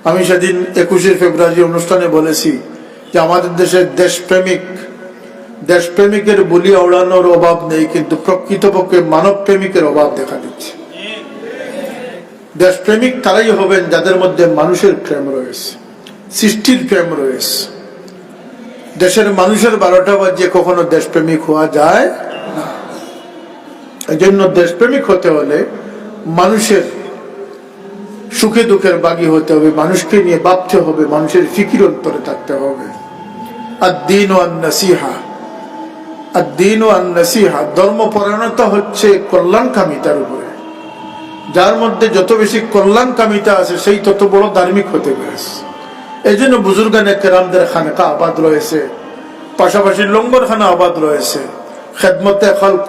আমি সেদিন 21শে ফেব্রুয়ারি অনুষ্ঠানে বলেছি যে আমাদের দেশে দেশপ্রেমিকের বলি ওড়ানোর অভাব নেই, কিন্তু প্রকৃতপক্ষে মানব প্রেমিকের অভাব দেখা দিচ্ছে। দেশপ্রেমিক তারাই হবেন যাদের মধ্যে মানুষের প্রেম রয়েছে, সৃষ্টির প্রেম রয়েছে। দেশের মানুষের 12টা বাজিয়ে কখনো দেশপ্রেমিক হওয়া যায় না। এই জন্য দেশপ্রেমিক হতে হলে মানুষের সুখে দুঃখের বাগী হতে হবে, মানুষকে নিয়ে ভাবতে হবে, মানুষের ফিকির অন্তরে থাকতে হবে। আদ-দীন ওয়ান নাসিহা, আদ-দীন ওয়ান নাসিহা, ধর্মপরায়ণতা হচ্ছে কল্যাণকামিতার উপরে। যার মধ্যে যত বেশি কল্যাণকামিতা আছে সেই তত বড় ধার্মিক হতে পেরেছে। এই জন্য বুজুর্গানে কেরামদের খানকা আবাদ রয়েছে, পাশাপাশি লঙ্গরখানা আবাদ রয়েছে। খেদমতে খালক,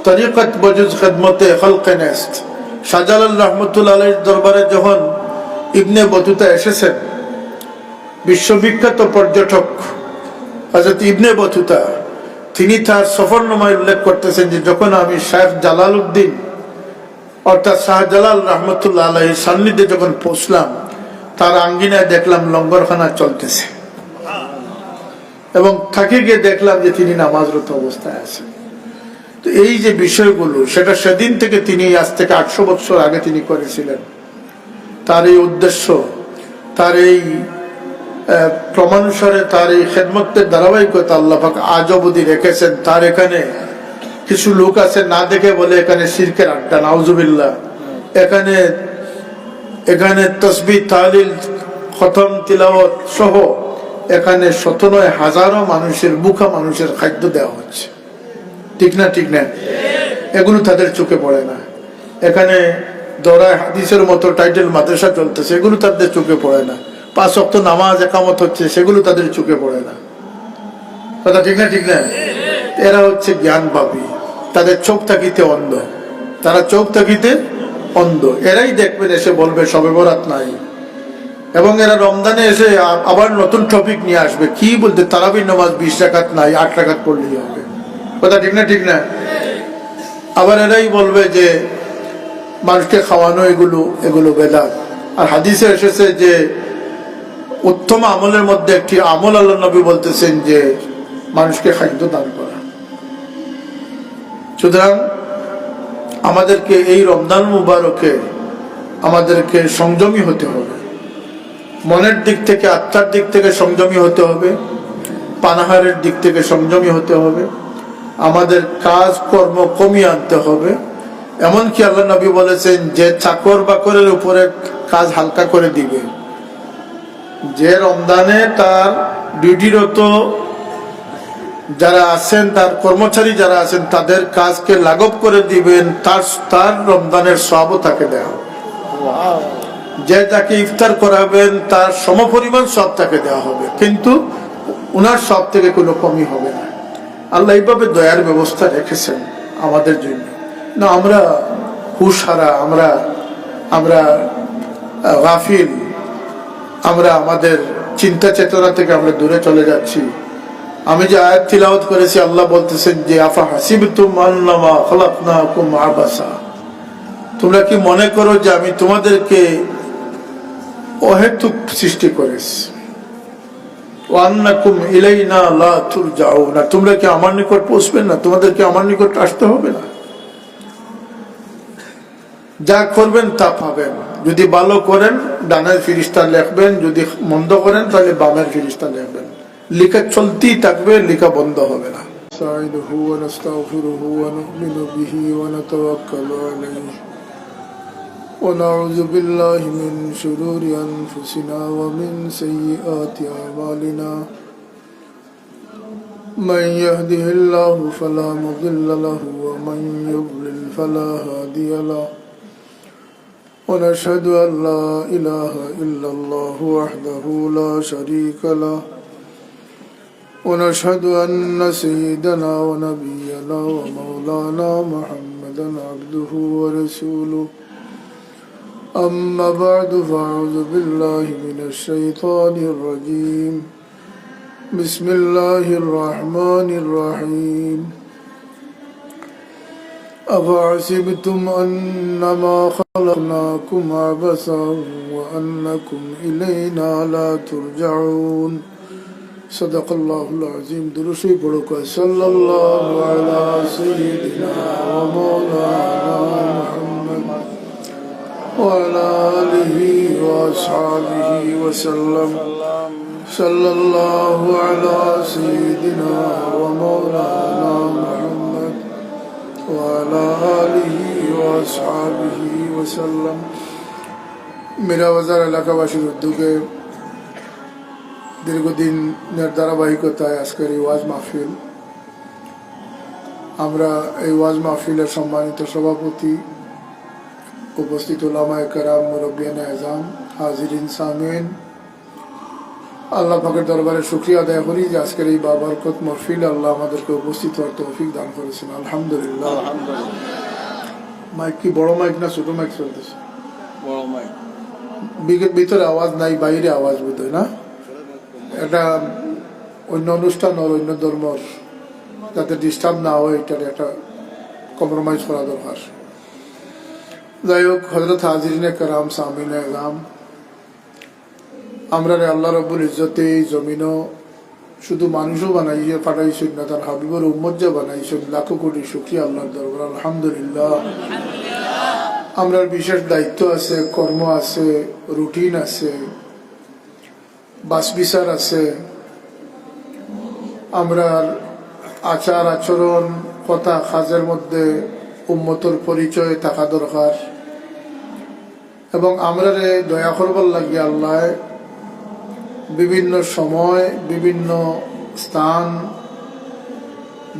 তরিকত বজুজ খেদমতে খালকে নেস্ত। শাহজালাল রহমতুল্লাহ আলাইহির দরবারে যখন ইবনে বতুতা এসেছেন, বিশ্ববিখ্যাত পর্যটক হযরত ইবনে বতুতা, তিনি তার সফরনামায় উল্লেখ করতেছেন যে যখন আমি শেখ জালালউদ্দিন অর্থাৎ শাহজালাল রহমতুল্লাহ আলাইহির সান্নিধ্যে যখন পৌঁছলাম, তার আঙ্গিনায় দেখলাম লঙ্গরখানা চলতেছে, এবং থাকি গিয়ে দেখলাম যে তিনি নামাজরত অবস্থায় আছেন। তো এই যে বিষয়গুলো, সেটা সেদিন থেকে তিনি, আজ থেকে 800 বছর আগে তিনি করেছিলেন। তার এই উদ্দেশ্য, তার এই ক্রমানুসারে, তার এই খেদমতের ধারাবাহিকতা আল্লাহ পাক আজ অবধি রেখেছেন। তার এখানে কিছু লোক আছে না দেখে বলে এখানে শিরকের আড্ডা, নাউজুবিল্লাহ। এখানে তসবিহ, তাহলিল, খতম, তিলাওয়াত সহ এখানে 97,000 মানুষের মুখা মানুষের খাদ্য দেওয়া হচ্ছে। ঠিক না? ঠিক না? এগুলো তাদের চোখে পড়ে না। এখানে দরায় হাদিসের মতো টাইটেল মাদ্রাসা চলতেছে, এগুলো তাদের চোখে পড়ে না। 5 ওয়াক্ত নামাজ একামত হচ্ছে, সেগুলো তাদের চোখে পড়ে না। কথা ঠিক না? ঠিক না? এরা হচ্ছে জ্ঞান পাবি, তাদের চোখ থাকিতে অন্ধ, তারা চোখ থাকিতে অন্ধ। এরাই দেখবেন এসে বলবে শবে বরাত নাই, এবং এরা রমজানে এসে আবার নতুন টপিক নিয়ে আসবে। কি বলতে, তারাবির নামাজ 20 রাকাত নাই, 8 রাকাত পড়লেই হবে। কথা ঠিক না? ঠিক না? আবার এরাই বলবে যে মানুষকে খাওয়ানো এগুলো বেদাত। আর হাদিসে এসেছে যে উত্তম আমলের মধ্যে একটি আমল আল্লাহ নবী বলতেছেন যে মানুষকে খাদ্য দান করা। সুতরাং আমাদেরকে এই রমজান মুবারকে আমাদেরকে সংযমী হতে হবে, মনের দিক থেকে, আত্মার দিক থেকে সংযমী হতে হবে, পানাহারের দিক থেকে সংযমী হতে হবে, আমাদের কাজ কর্ম কমিয়ে আনতে হবে। এমনকি আল্লাহ নবী বলেছেন যে চাকর বাকরের উপরে কাজ হালকা করে দিবে, যে রমজানে তার ডিউটিরত যারা আছেন, তার কর্মচারী যারা আছেন, তাদের কাজকে লাঘব করে দিবেন, তার রমজানের সওয়াবও তাকে দেওয়া হবে। যে তাকে ইফতার করাবেন তার সমপরিমাণ সওয়াব তাকে দেওয়া হবে, কিন্তু উনার সওয়াব থেকে কোনো কমই হবে না। আল্লাহ এইভাবে দয়ার ব্যবস্থা রেখেছেন আমাদের জন্য। না আমরা হুশহারা, আমরা গাফিল, আমরা আমাদের চিন্তা চেতনা থেকে আমরা দূরে চলে যাচ্ছি। আমি যে আয়াত তিলাওয়াত করেছি, আল্লাহ বলতেছেন যে আফা হাসিবতুম আন্নামা খালাকনাকুম আবাসা, তোমরা কি মনে করো যে আমি তোমাদেরকে অহেতুক সৃষ্টি করেছি। ওয়া আন্নাকুম ইলাইনা লা তুরজাউনা, তোমরা কি আমার নিকট পৌঁছবে না, তোমাদেরকে আমার নিকট আসতে হবে না। যা করবেন তা পাবেন। যদি ভালো করেন ডানের ফিরিস্তা লিখবেন, যদি মন্দ করেন তাহলে বামের ফিরিস্তা লিখবেন। লেখা চলতেই থাকবে, লেখা বন্ধ হবে না। نستعينه ونستغفره ونؤمن به ونتوكل عليه ونعوذ بالله من شرور أنفسنا ومن سيئات أعمالنا من يهده الله فلا مضل له ومن يضلل فلا هادي له ونشهد أن لا إله إلا الله وحده لا شريك له ونشهد أن سيدنا ونبينا ومولانا محمدا عبده ورسوله أما بعد فأعوذ بالله من الشيطان الرجيم بسم الله الرحمن الرحيم أفحسبتم أنما خلقناكم عبثا وأنكم إلينا لا ترجعون صدق الله العظيم درشي بڑک صلى الله على سيدنا ومولانا محمد وعلى آله وأصحابه وسلم صلى الله على سيدنا ومولانا محمد وعلى آله وأصحابه وسلم मेरा वज़ार এলাকাবাসীর উদ্যোগে দীর্ঘদিনের ধারাবাহিকতায় আজকের এই ওয়াজ মাহফিল, আমরা এই ওয়াজ মাহফিলের সম্মানিত সভাপতি, উপস্থিত উলামায়ে কেরাম, মুরব্বিয়ানে আযম, হাজিরিন সামিন, আল্লাহ পাকের দরবারে শুকরিয়া আদায় করি যে আজকের এই বাবরকত মাহফিল আল্লাহ আমাদেরকে উপস্থিত হওয়ার তৌফিক দান করেছেন। আলহামদুলিল্লাহ। মাইক কি বড় মাইক না ছোট মাইক চলতেছে? বড় মাইক। ভিতরে আওয়াজ নাই, বাইরে আওয়াজ বোধ হয় না? এটা অন্য অনুষ্ঠান আর অন্য ধর্মর যাতে ডিস্টার্ব না হয় এটার একটা কম্প্রোমাইজ করা দরকার। যাই হোক, হযরত হাজিরিনে কেরাম, সামিনে আযম, আমরা আল্লাহ রাব্বুল ইজ্জতে এই জমিনও শুধু মানুষও বানাইছে পাঠাইছেন না, তার হাবিবের উম্মত যে বানাইছেন, লাখো কোটি শুকরিয়া আল্লাহর দরবার। আলহামদুলিল্লাহ। আমরার বিশেষ দায়িত্ব আছে, কর্ম আছে, রুটিন আছে, বাস বিচার আছে, আমরার আচার আচরণ, কথা কাজের মধ্যে উম্মতর পরিচয় থাকা দরকার। এবং আমরা দয়া করবার লাগিয়ে আল্লাহ বিভিন্ন সময়, বিভিন্ন স্থান,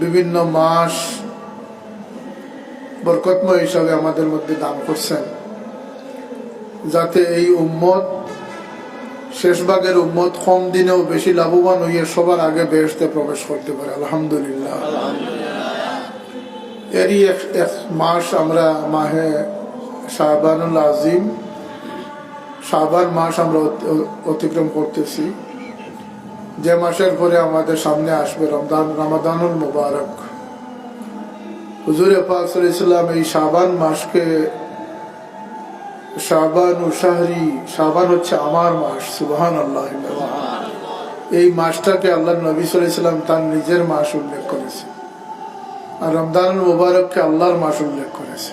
বিভিন্ন মাস বরকতময় হিসাবে আমাদের মধ্যে দান করছেন, যাতে এই উম্মত, শেষ ভাগের উম্মত, কম দিনেও বেশি লাভবান হইয়ে সবার আগে বেহেশতে প্রবেশ করতে পারে। আলহামদুলিল্লাহ। এরই এক মাস আমরা মাহে শাবানুল আজিম, শাবান মাস আমরা অতিক্রম করতেছি, যে মাসের পরে আমাদের সামনে আসবে রমাদানুল মুবারক। হুজুর পাক সাল্লাল্লাহু আলাইহি ওয়াসাল্লাম এই শাবান মাসকে শাবানু শাহরি, শাবান হচ্ছে আমার মাস, সুবহানাল্লাহ। এই মাসটাকে আল্লাহর নবী সাল্লাল্লাহু আলাইহি ওয়াসাল্লাম তার নিজের মাস উল্লেখ করেছে, আর রমজানুল মুবারককে আল্লাহর মাস উল্লেখ করেছে।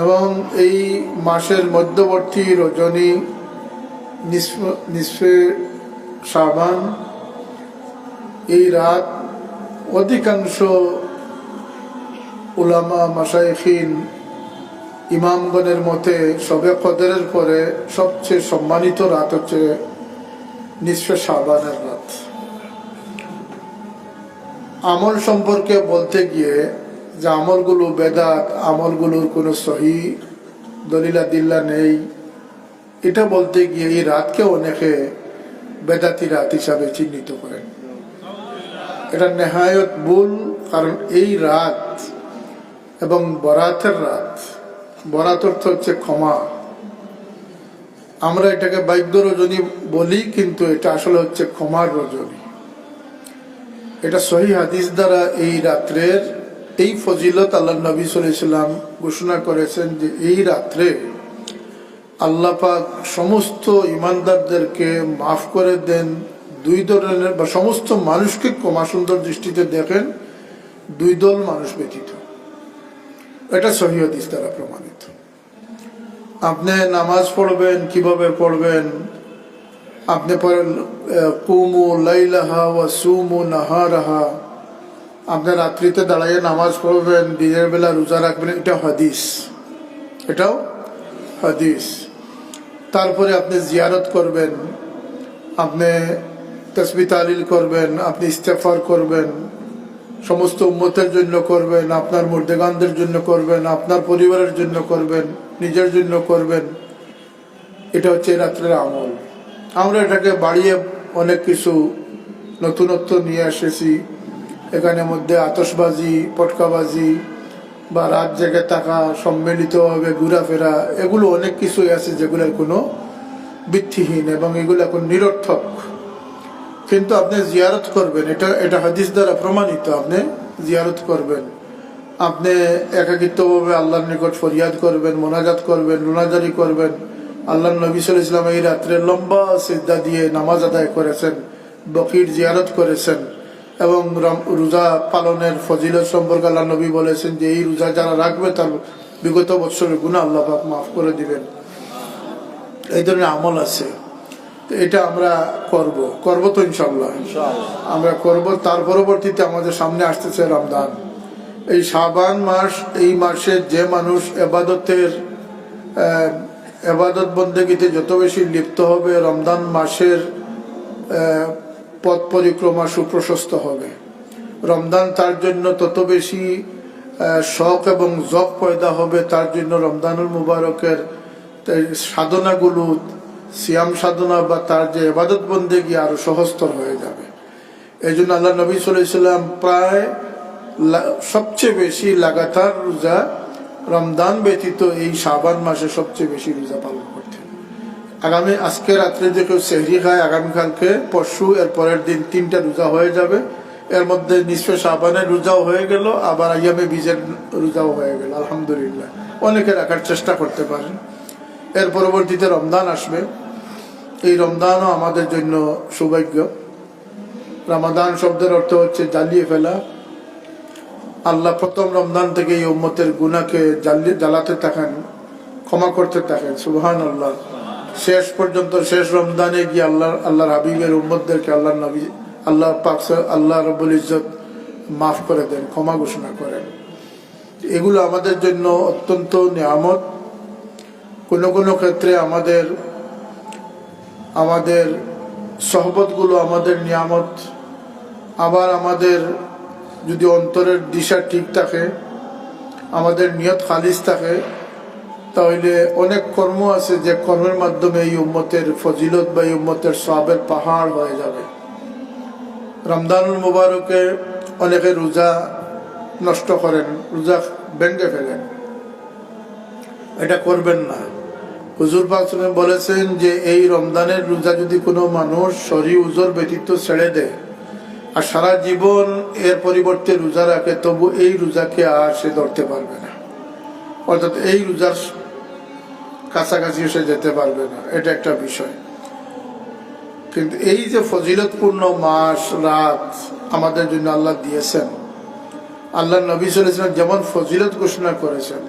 এবং এই মাসের মধ্যবর্তী রজনী, নিসফে শাবান, এই রাত অধিকাংশ উলামা, মাশায়েখিন, ইমামগণের মতে শবে কদরের পরে সবচেয়ে সম্মানিত রাত হচ্ছে নিসফে শাবানের রাত। আমল সম্পর্কে বলতে গিয়ে যে আমলগুলো বেদাত, আমলগুলোর কোনো সহি দলিলাদিল্লা নেই, এটা বলতে গিয়ে এই রাতকে অনেকে বেদাতি রাত হিসাবে চিহ্নিত করেন। এটা নেহায়ত ভুল, কারণ এই রাত এবং বরাতের রাত, বরাত অর্থ হচ্ছে ক্ষমা, আমরা এটাকে বাদ্য রজনী বলি, কিন্তু এটা আসলে হচ্ছে ক্ষমার রজনী। এটা সহিহ হাদিস দ্বারা এই রাত্রের এই ফজিলত আল্লাহ নবী সাল্লাল্লাহু আলাইহি ওয়াসাল্লাম ঘোষণা করেছেন যে এই রাত্রে আল্লাহ পাক সমস্ত ইমানদারদেরকে মাফ করে দেন দুই ধরনের, বা সমস্ত মানুষকে ক্ষমা সুন্দর দৃষ্টিতে দেখেন দুই দল মানুষ ব্যতীত। এটা সহিহ হাদিস দ্বারা প্রমাণিত। আপনি নামাজ পড়বেন, কিভাবে পড়বেন? আপনি পড়েন কুমু লাইলাহা ওয়া সুমু নাহারাহা, আপনি রাত্রিতে দাঁড়াইয়ে নামাজ পড়বেন, দিনের বেলা রোজা রাখবেন, এটা হাদিস, এটাও হাদিস। তারপরে আপনি জিয়ারত করবেন, আপনি তাসবিহ তাহলিল করবেন, আপনি ইস্তেগফার করবেন, সমস্ত উম্মতের জন্য করবেন, আপনার মুর্দেগানদের জন্য করবেন, আপনার পরিবারের জন্য করবেন, নিজের জন্য করবেন। এটা হচ্ছে রাত্রের আমল। আমরা এটাকে বাড়িয়ে অনেক কিছু নতুনত্ব নিয়ে এসেছি। এখানে মধ্যে আতশবাজি, পটকাবাজি বা রাত জেগে থাকা, সম্মিলিতভাবে ঘোরাফেরা, এগুলো অনেক কিছুই আছে যেগুলোর কোনো ভিত্তিহীন এবং এগুলো এখন নিরর্থক। কিন্তু আপনি জিয়ারত করবেন, এটা হাদিস দ্বারা প্রমাণিত, আপনি জিয়ারত করবেন, আপনি একাকিত্বভাবে আল্লাহর নিকট ফরিয়াদ করবেন, মোনাজাত করবেন, রোনাজারি করবেন। আল্লাহ নবী সাল্লাল্লাহু আলাইহি ওয়াসাল্লাম এই রাত্রে লম্বা সিজদা দিয়ে নামাজ আদায় করেছেন, বকির জিয়ারত করেছেন এবং রোজা পালনের ফজিলত সম্পর্কে আল্লাহ নবী বলেছেন যে এই রোজা যারা রাখবে তার বিগত বৎসরের গুনাহ আল্লাহ পাক মাফ করে দিবেন। এই ধরনের আমল আছে, এটা আমরা করব তো ইনশাআল্লাহ আমরা করব। তার পরবর্তীতে আমাদের সামনে আসতেছে রমজান। এই শাবান মাস, এই মাসে যে মানুষ এবাদত বন্দেগীতে যত বেশি লিপ্ত হবে, রমজান মাসের পথ পরিক্রমা সুপ্রশস্ত হবে। রমজান তার জন্য তত বেশি শখ এবং জখ পয়দা হবে, তার জন্য রমজানুল মুবারকের সাধনাগুলো, সিয়াম সাধনা বা তার যে ইবাদত বন্দেগী আরো সহজতর হয়ে যাবে। এই জন্য আল্লাহ নবী সাল্লাল্লাহু আলাইহি ওয়াসাল্লাম প্রায় সবচেয়ে বেশি লাগাতার রোজা রমজান ব্যতীত এই শাবান মাসে সবচেয়ে বেশি রোজা পালন করতেন। আজকে রাত্রে যে কেউ সেহরি খায়, আগামীকালকে পরশু এর পরের দিন 3টা রোজা হয়ে যাবে। এর মধ্যে নিসফে শাবানের রোজাও হয়ে গেল, আবার আইয়ামে বীজের রোজাও হয়ে গেল। আলহামদুলিল্লাহ, অনেকে রাখার চেষ্টা করতে পারেন। এর পরবর্তীতে রমজান আসবে। এই রমজানও আমাদের জন্য সৌভাগ্য। রমাদান শব্দের অর্থ হচ্ছে জ্বালিয়ে ফেলা। আল্লাহ প্রথম রমজান থেকে এই উম্মতের গুনাহকে জ্বালাতে থাকেন, ক্ষমা করতে থাকেন। সুবহানাল্লাহ। শেষ পর্যন্ত শেষ রমজানে গিয়ে আল্লাহর হাবিবের উম্মতদেরকে আল্লাহ পাক আল্লাহ রাব্বুল ইজ্জত মাফ করে দেন, ক্ষমা ঘোষণা করেন। এগুলো আমাদের জন্য অত্যন্ত নিয়ামত। কোনো কোনো ক্ষেত্রে আমাদের সহবতগুলো আমাদের নিয়ামত। আবার আমাদের যদি অন্তরের দিশা ঠিক থাকে, আমাদের নিয়ত খালিস থাকে, তাহলে অনেক কর্ম আছে যে কর্মের মাধ্যমে এই উম্মতের ফজিলত বা এই উম্মতের সওয়াবের পাহাড় হয়ে যাবে। রমজানুল মুবারকে অনেকে রোজা নষ্ট করেন, রোজা ভেঙে ফেলেন। এটা করবেন না। হুজুর পাক সাল্লাল্লাহু আলাইহি ওয়াসাল্লাম বলেছেন যে এই রমজানের রোজা যদি কোনো মানুষ শরী উজর ব্যতীত ছেড়ে দেয় আর সারা জীবন এর পরিবর্তে রোজা রাখে, তবু এই রোজাকে আর সে ধরতে পারবে না, অর্থাৎ এই রোজার কাছাকাছি সে যেতে পারবে না। এটা একটা বিষয়। কিন্তু এই যে ফজিলতপূর্ণ মাস রাত আমাদের জন্য আল্লাহ দিয়েছেন, আল্লাহ নবী সাল্লাল্লাহু আলাইহি ওয়াসাল্লাম যেমন ফজিলত ঘোষণা করেছেন,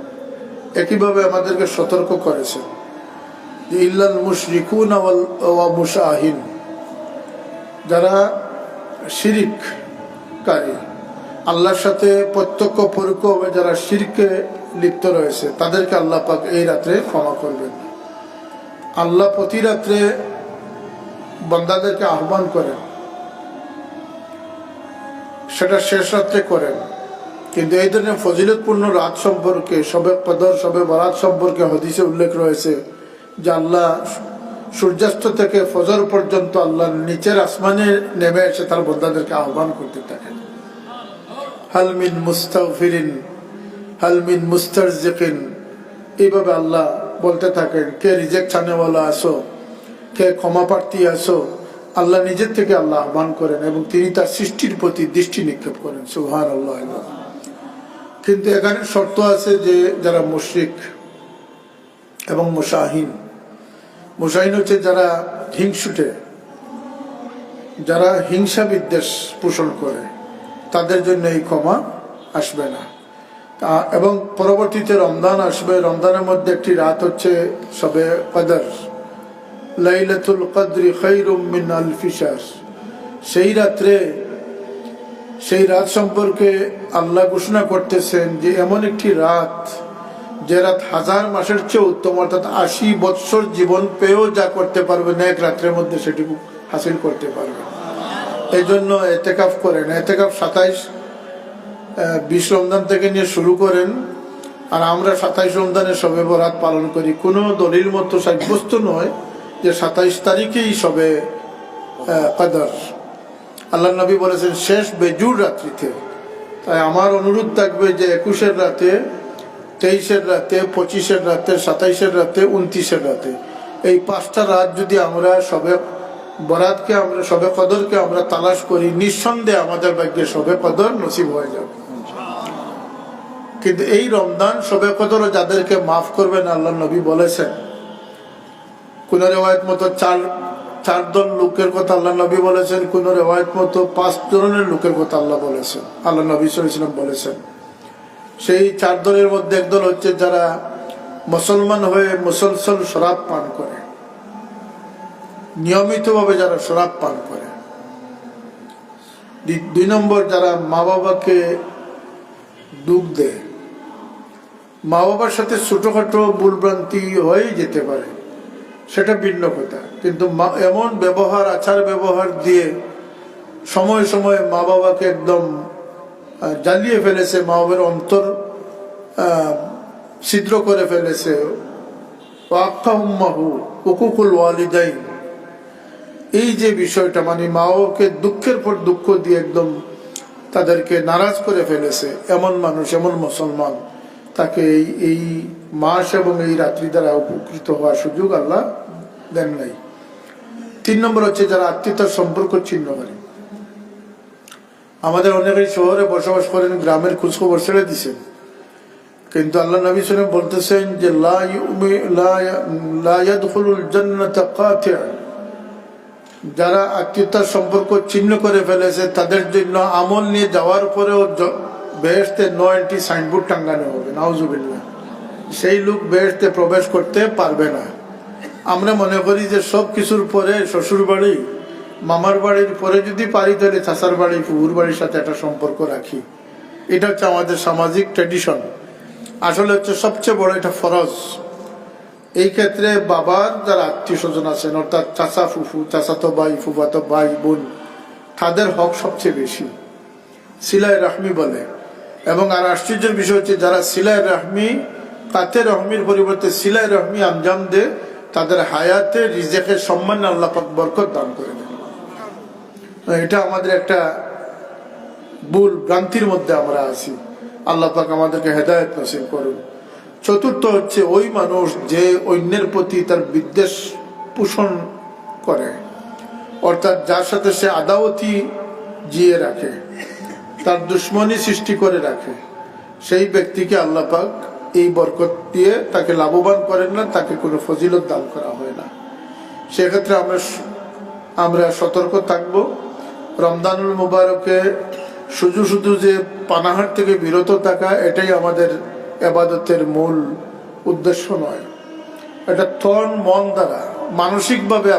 একইভাবে আমাদেরকে সতর্ক করেছেন যে ইল্লাল মুশরিকুনা ওয়া মুশাহিন, যারা শিরককারী, আল্লাহর সাথে প্রত্যক্ষ পরোক্ষভাবে যারা শিরকে লিপ্ত রয়েছে, তাদেরকে আল্লাহ পাক এই রাত্রে ক্ষমা করবেন। আল্লাহ প্রতি রাত্রে বান্দাদেরকে আহ্বান করেন, সেটা শেষ রাত্রে করেন। কিন্তু এই ধরনের ফজিলতপূর্ণ রাত সম্পর্কে, শবে কদর, শবে বরাত সম্পর্কে হাদিসে উল্লেখ রয়েছে যে আল্লাহ সূর্যাস্ত থেকে ফজর পর্যন্ত আল্লাহ নিচের আসমানে নেমে এসে তার বান্দাদেরকে আহ্বান করতে থাকেন। হাল মিন মুস্তাগফিরিন, হাল মিন মুস্তারজিকিন, এইভাবে আল্লাহ বলতে থাকেন, কে রিজেক্ট ছানেওয়ালা আসো, কে ক্ষমা প্রার্থী আসো। আল্লাহ নিজের থেকে আল্লাহ আহ্বান করেন এবং তিনি তার সৃষ্টির প্রতি দৃষ্টি নিক্ষেপ করেন। সুবহানাল্লাহ। কিন্তু এখানে শর্ত আছে যে যারা মুশরিক এবং মুশাহিন হচ্ছে যারা হিংসুটে, যারা হিংসা বিদ্বেষ পোষণ করে, তাদের জন্য এই ক্ষমা আসবে না। এবং পরবর্তীতে রমজান আসবে। রমজানের মধ্যে একটি রাত হচ্ছে শবে কদর, লাইলাতুল কদরি খায়রুম মিন আলফি শাহর। সেই রাত সম্পর্কে আল্লাহ ঘোষণা করতেছেন যে এমন একটি রাত, যে রাত 1000 মাসের চেয়ে উত্তম, অর্থাৎ 80 বৎসর জীবন পেয়েও যা করতে পারবে না এক রাত্রের মধ্যে সেটুকু হাসিল করতে পারবে। এই জন্য এতেকাফ করেন। এতেকাফ 20 রমজান থেকে নিয়ে শুরু করেন। আর আমরা 27 রমজানে শবে বরাত পালন করি। কোনো দলিল মতো সাব্যস্ত নয় যে 27 তারিখেই শবে কদর। আল্লাহ নবী বলেছেন শেষ বেজুর রাত্রিতে। তাই আমার অনুরোধ থাকবে যে 21-এর রাতে, 23-এর রাতে, 25-এর রাতে, 27-এর রাতে, 29-এর রাতে, এই 5টা রাত যদি আমরা শবে বরাতকে, আমরা শবে কদরকে আমরা তালাশ করি, নিঃসন্দেহে আমাদের ভাগ্যে শবে কদর নসিব হয়ে যাবে। কিন্তু এই রমজান শবে কদর যাদেরকে মাফ করবেন আল্লাহ নবী বলেছেন, কোন রেওয়ায়ত মতো চার দল লোকের কথা আল্লাহ নবী বলেছেন, কোন রেওয়ায়ত মতো 5 ধরনের লোকের কথা আল্লাহ বলেছেন, আল্লাহ নবী সাল্লাল্লাহু আলাইহি ওয়াসাল্লাম বলেছেন। সেই 4 দলের মধ্যে এক দল হচ্ছে যারা মুসলমান হয়ে মুসলসল শরাব পান করে, নিয়মিতভাবে যারা শরাব পান করে। 2 নম্বর, যারা মা বাবাকে দুঃখ দেয়। মা বাবার সাথে ছোটখাটো ভুলভ্রান্তি হয়ে যেতে পারে, সেটা ভিন্ন কথা, কিন্তু এমন ব্যবহার, আচার ব্যবহার দিয়ে সময় সময় মা বাবাকে একদম জ্বালিয়ে ফেলেছে, মা বাবার অন্তর ছিদ্র করে ফেলেছে। এই যে বিষয়টা, মানে মা বাবাকে দুঃখের পর দুঃখ দিয়ে একদম তাদেরকে নারাজ করে ফেলেছে, এমন মানুষ, এমন মুসলমান, তাকে এই মাস এবং এই রাত্রি দ্বারা উপকৃত হওয়ার সুযোগ আল্লাহ দেন নাই। 3 নম্বর হচ্ছে যারা আত্মীয়তার সম্পর্ক ছিন্ন করে। আমাদের অনেকেই শহরে বসবাস করেন, গ্রামের খোঁজখবর ছেড়ে দিচ্ছেন, কিন্তু আল্লাহ নবী সাল্লাল্লাহু আলাইহি ওয়াসাল্লাম বলতেছেন যে লা ইয়াদখুলুল জান্নাতা কাতিআ, যারা আত্মীয়তার সম্পর্ক ছিন্ন করে ফেলেছে তাদের জন্য আমল নিয়ে যাওয়ার পরেও বেহেশতে নো এন্ট্রি সাইনবোর্ড টাঙ্গানো হবে, নাউজুবিল্লাহ। সেই লোক বেহেশতে প্রবেশ করতে পারবে না। আমরা মনে করি যে সব কিছুর পরে শ্বশুর বাড়ি, মামার বাড়ির পরে যদি পারি তাহলে চাচার বাড়ি, ফুফুর বাড়ির সাথে একটা সম্পর্ক রাখি। এটা হচ্ছে আমাদের সামাজিক ট্র্যাডিশন। আসলে হচ্ছে সবচেয়ে বড় এটা ফরজ। এই ক্ষেত্রে বাবার যারা আত্মীয় স্বজন আছেন, অর্থাৎ চাচা ফুফু, চাচাতো ভাই, ফুফাতো ভাই বোন, তাদের হক সবচেয়ে বেশি, সিলায় রাহমি বলে। এবং আর আশ্চর্যের বিষয় হচ্ছে যারা সিলায় রাহমি, তাতে রহমির পরিবর্তে সিলায় রহমি আঞ্জাম দে, তাদের হায়াতে রিজেকের সম্মানে আল্লাহ পাক বরকত দান করে দেন। এটা আমাদের একটা ভুল ভ্রান্তির মধ্যে আমরা আছি। আল্লাহ পাক আমাদেরকে হেদায়েত নসিব করুন। চতুর্থ হচ্ছে ওই মানুষ যে অন্যের প্রতি তার বিদ্বেষ পোষণ করে, অর্থাৎ যার সাথে সে আদাওয়াতি জিয়ে রাখে, তার দুশ্মনী সৃষ্টি করে রাখে, সেই ব্যক্তিকে আল্লাহ পাক এই বরকত দিয়ে তাকে লাভবান করেন না, তাকে কোনো ফজিলত দান করা হয় না। সেক্ষেত্রে আমরা সতর্ক থাকবো। রমজানুল মুবারকে শুধু যে পানাহার থেকে বিরত থাকা, এটাই আমাদের ইবাদতের মূল উদ্দেশ্য নয়। এটা তন মন দ্বারা মানসিকভাবে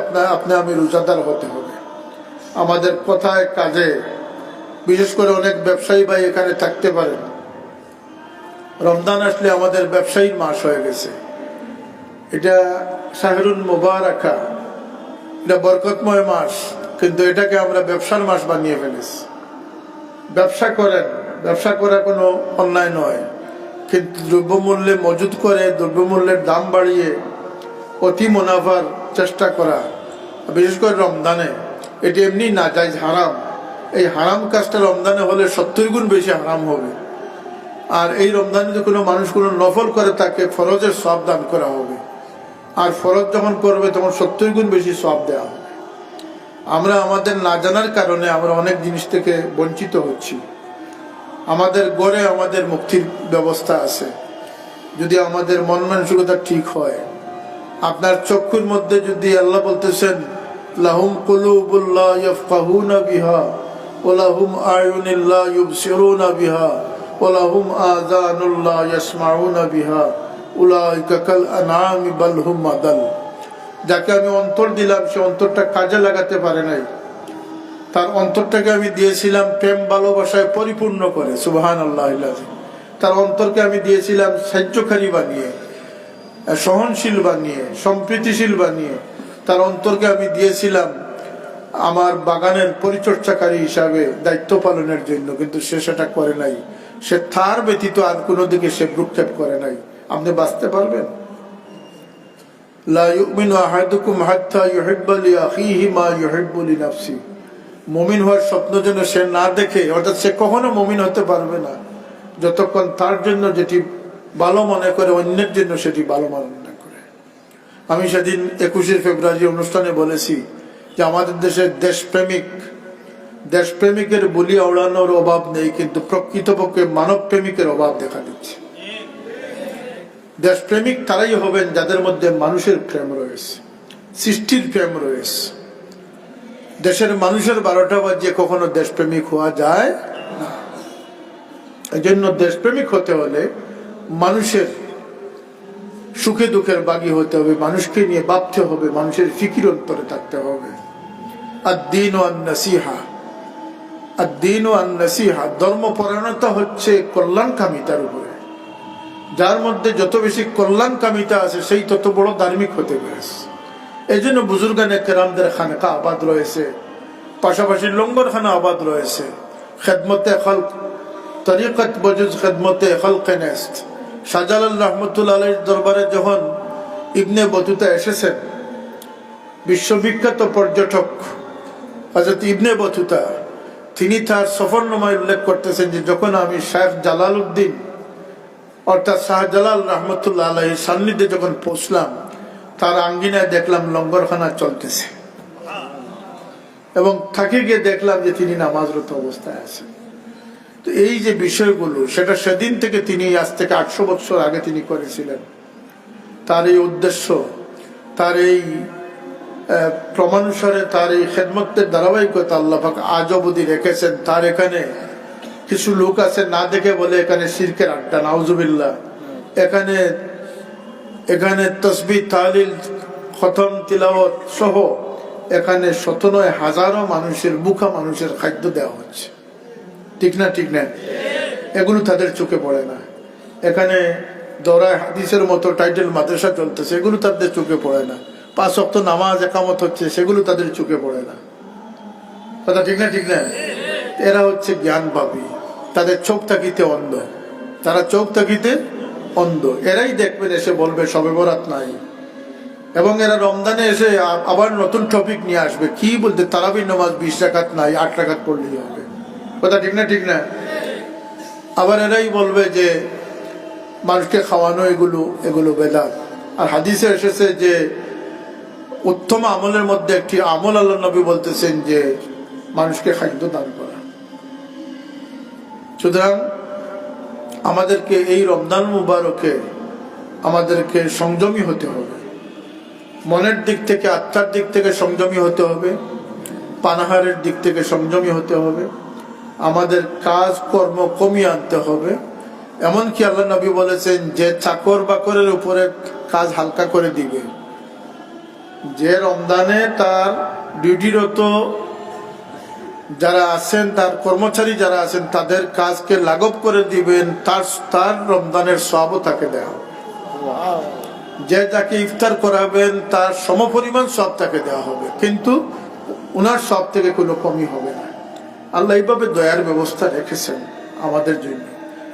আমি রোজাদার হতে হবে। আমাদের কথায় কাজে, বিশেষ করে অনেক ব্যবসায়ী ভাই এখানে থাকতে পারেন, রমজান আসলে আমাদের ব্যবসায়ীর মাস হয়ে গেছে। এটা শাহরুল মুবারাকা, এটা বরকতময় মাস, কিন্তু এটাকে আমরা ব্যবসার মাস বানিয়ে ফেলেছি। ব্যবসা করেন, ব্যবসা করা কোনো অন্যায় নয়, কিন্তু দ্রব্যমূল্যে মজুদ করে দ্রব্যমূল্যের দাম বাড়িয়ে অতি মুনাফার চেষ্টা করা, বিশেষ করে রমজানে, এটি এমনি নাজায়েজ, হারাম। এই হারাম কাজটা রমজানে হলে 70 গুণ বেশি হারাম হবে। আর এই রমজানে যদি কোনো মানুষ কোনো নফল করে, তাকে ফরজের সওয়াব দান করা হবে, আর ফরজ যখন করবে তখন 70 গুণ বেশি সওয়াব দেওয়া হবে। আমরা আমাদের না জানার কারণে আমরা অনেক জিনিস থেকে বঞ্চিত হচ্ছি। আমাদের গড়ে আমাদের মুক্তির ব্যবস্থা আছে, যদি আমাদের মন মানসিকতা ঠিক হয়। আপনার চক্ষুর মধ্যে যদি আল্লাহ বলতেছেন লাহুম কুলুবুল লা ইয়াফকাহুনা বিহা ওয়া লাহুম আয়ুনুল লা ইউবসিরুনা বিহা ওয়া লাহুম আযানুল লা ইয়াসমাউনা বিহা উলাইকা কাল আনআমি বাল হুম আদাল। যাকে আমি অন্তর দিলাম, সে অন্তরটা কাজে লাগাতে পারে নাই। তার অন্তরটাকে আমি দিয়েছিলাম প্রেম ভালোবাসায় পরিপূর্ণ করে, সুবহানাল্লাহ। তার অন্তরকে আমি দিয়েছিলাম সাহায্যকারী বানিয়ে, সহনশীল বানিয়ে, সম্প্রীতিশীল বানিয়ে। তার অন্তরকে আমি দিয়েছিলাম আমার বাগানের পরিচর্যাকারী হিসাবে দায়িত্ব পালনের জন্য, কিন্তু সে সেটা করে নাই। সে তার ব্যতীত আর কোনো দিকে সে ভ্রুক্ষেপ করে নাই। আপনি বাঁচতে পারবেন? লা ইউমিনু আহাদুকুম হাত্তা ইউহিব্বা লিআখিহি মা ইউহিব্বু লিনাফসিহি। মুমিন হওয়ার স্বপ্ন যেন সে না দেখে, অর্থাৎ সে কখনো মুমিন হতে পারবে না যতক্ষণ তার জন্য যেটি ভালো মনে করে অন্যের জন্য সেটি ভালো মনে না করে। আমি সেদিন 21শে ফেব্রুয়ারি অনুষ্ঠানে বলেছি যে আমাদের দেশের দেশপ্রেমিকের বলি ওড়ানোর অভাব নেই, কিন্তু প্রকৃতপক্ষে মানব প্রেমিকের অভাব দেখা দিচ্ছে। দেশপ্রেমিক তারাই হবেন যাদের মধ্যে মানুষের প্রেম রয়েছে, সৃষ্টির প্রেম রয়েছে। দেশের মানুষের 12টা বাজিয়ে কখনো দেশপ্রেমিক হওয়া যায় না। এই জন্য দেশপ্রেমিক হতে হলে মানুষের সুখে দুঃখের বাগী হতে হবে, মানুষকে নিয়ে ভাবতে হবে, মানুষের ফিকির অন্তরে থাকতে হবে। আদ-দীন ওয়ান নাসিহা, আদ-দীন ওয়ান নাসিহা, ধর্মপরায়ণতা হচ্ছে কল্যাণকামিতার উপরে। যার মধ্যে যত বেশি কল্যাণকামিতা আছে সেই তত বড় ধার্মিক হতে পেরেছে। এই জন্য বুজুর্গানে কেরামদের খানকা আবাদ রয়েছে, পাশাপাশি লঙ্গরখানা আবাদ রয়েছে। খেদমতে খালক, তরিকত বজুজ খেদমতে খালকে নেস্ত। শাহজালাল রহমতুল্লাহ আলাইহির দরবারে যখন ইবনে বতুতা এসেছেন, বিশ্ববিখ্যাত পর্যটক হযরত ইবনে বতুতা, তিনি তার সফরনামায় উল্লেখ করতেছেন যে যখন আমি শেখ জালালউদ্দিন অর্থাৎ শাহজালাল রহমতুল্লাহ আলাইহির সান্নিধ্যে যখন পৌঁছলাম, তার আঙ্গিনায় দেখলাম লঙ্গরখানা চলতেছে এবং থাকি গিয়ে দেখলাম যে তিনি নামাজরত অবস্থায় আছেন। তো এই যে বিষয়গুলো, সেটা সেদিন থেকে তিনি, আজ থেকে 800 বছর আগে তিনি করেছিলেন। তার এই উদ্দেশ্য, তার এই ক্রমানুসারে তার এই খেদমতের ধারাবাহিকতা আল্লাহ পাক আজ অবধি রেখেছেন। তার এখানে কিছু লোক আছে না দেখে বলে এখানে শিরকের আড্ডা, নাউজুবিল্লাহ। এখানে তসবিহ, তাহলিল, খতম, তিলাওয়াত সহ এখানে 109,000 মানুষের, বুকা মানুষের খাদ্য দেওয়া হচ্ছে। ঠিক না? ঠিক না? এগুলো তাদের চোখে পড়ে না। এখানে দরায় হাদিসের মতো টাইটেল মাদ্রাসা চলতেছে, এগুলো তাদের চোখে পড়ে না। 5 ওয়াক্ত নামাজ একামত হচ্ছে, সেগুলো তাদের চোখে পড়ে না। কথা ঠিক না? ঠিক না? এরা হচ্ছে জ্ঞানভাবী, তাদের চোখ তাকিতে অন্ধ। তারা চোখ তাকিতে অন্ধ। এরাই দেখবেন এসে বলবে শবে বরাত নাই, এবং এরা রমজানে এসে আবার নতুন টপিক নিয়ে আসবে। কি বলতে, তারাবির নামাজ 20 রাকাত নাই, 8 রাকাত পড়লেই হবে। কথা ঠিক না? ঠিক না? আবার এরাই বলবে যে মানুষকে খাওয়ানো এগুলো বেদাত। আর হাদিসে এসেছে যে উত্তম আমলের মধ্যে একটি আমল আল্লাহ নবী বলতেছেন যে মানুষকে খাদ্য দান করা। সুতরাং আমাদেরকে এই রমজান মুবারকে আমাদেরকে সংযমী হতে হবে, মনের দিক থেকে, আত্মার দিক থেকে সংযমী হতে হবে, পানাহারের দিক থেকে সংযমী হতে হবে, আমাদের কাজ কর্ম কমিয়ে আনতে হবে। এমনকি আল্লাহ নবী বলেছেন যে চাকর বাকরের উপরে কাজ হালকা করে দিবে, যে রমজানে তার ডিউটিরত যারা আছেন, তার কর্মচারী যারা আছেন, তাদের কাজকে লাঘব করে দিবেন, তার রমজানের সওয়াবও তাকে দেওয়া হবে। যে যাকে ইফতার করাবেন তার সমপরিমাণ সওয়াব তাকে দেওয়া হবে, কিন্তু উনার সওয়াব থেকে কোনো কমই হবে না। আল্লাহ এইভাবে দয়ার ব্যবস্থা রেখেছেন আমাদের জন্য।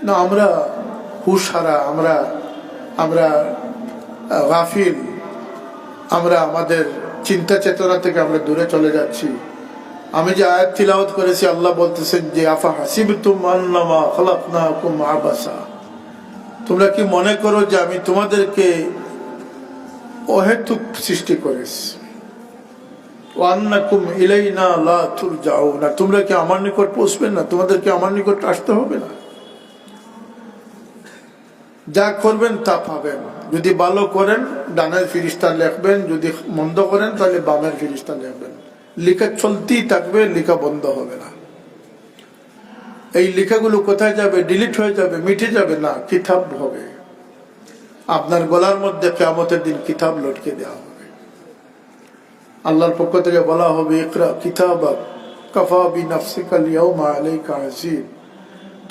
না আমরা হুশহারা, আমরা গাফিল, আমরা আমাদের চিন্তা চেতনা থেকে আমরা দূরে চলে যাচ্ছি। আমি যে আয়াত তিলাওয়াত করেছি, আল্লাহ বলতেছেন যে আফা হাসিবতুম আন্নামা খালাকনাকুম আবাসা, তোমরা কি মনে করো যে আমি তোমাদেরকে অহেতুক সৃষ্টি করেছি। ওয়ান্নাকুম ইলাইনা লা তুরজাউনা, তোমরা কি আমার নিকট পৌঁছবে না? তোমাদেরকে আমার নিকট আসতে হবে না? যা করবেন তা পাবেন। যদি ভালো করেন ডানের ফিরিস্তা লিখবেন, যদি মন্দ করেন তাহলে বামের ফিরিস্তা লিখবেন। লেখা চলতেই থাকবে, লেখা বন্ধ হবে না। এই লেখাগুলো কোথায় যাবে? ডিলিট হয়ে যাবে, মিটে যাবে না, কিতাব হবে। আপনার গলার মধ্যে কিয়ামতের দিন কিতাব লটকে দেওয়া হবে। আল্লাহর পক্ষ থেকে বলা হবে ইকরা কিতাবাক কাফা বিনাফসিকা আল-ইয়াওমা আলাইকা হাসিব,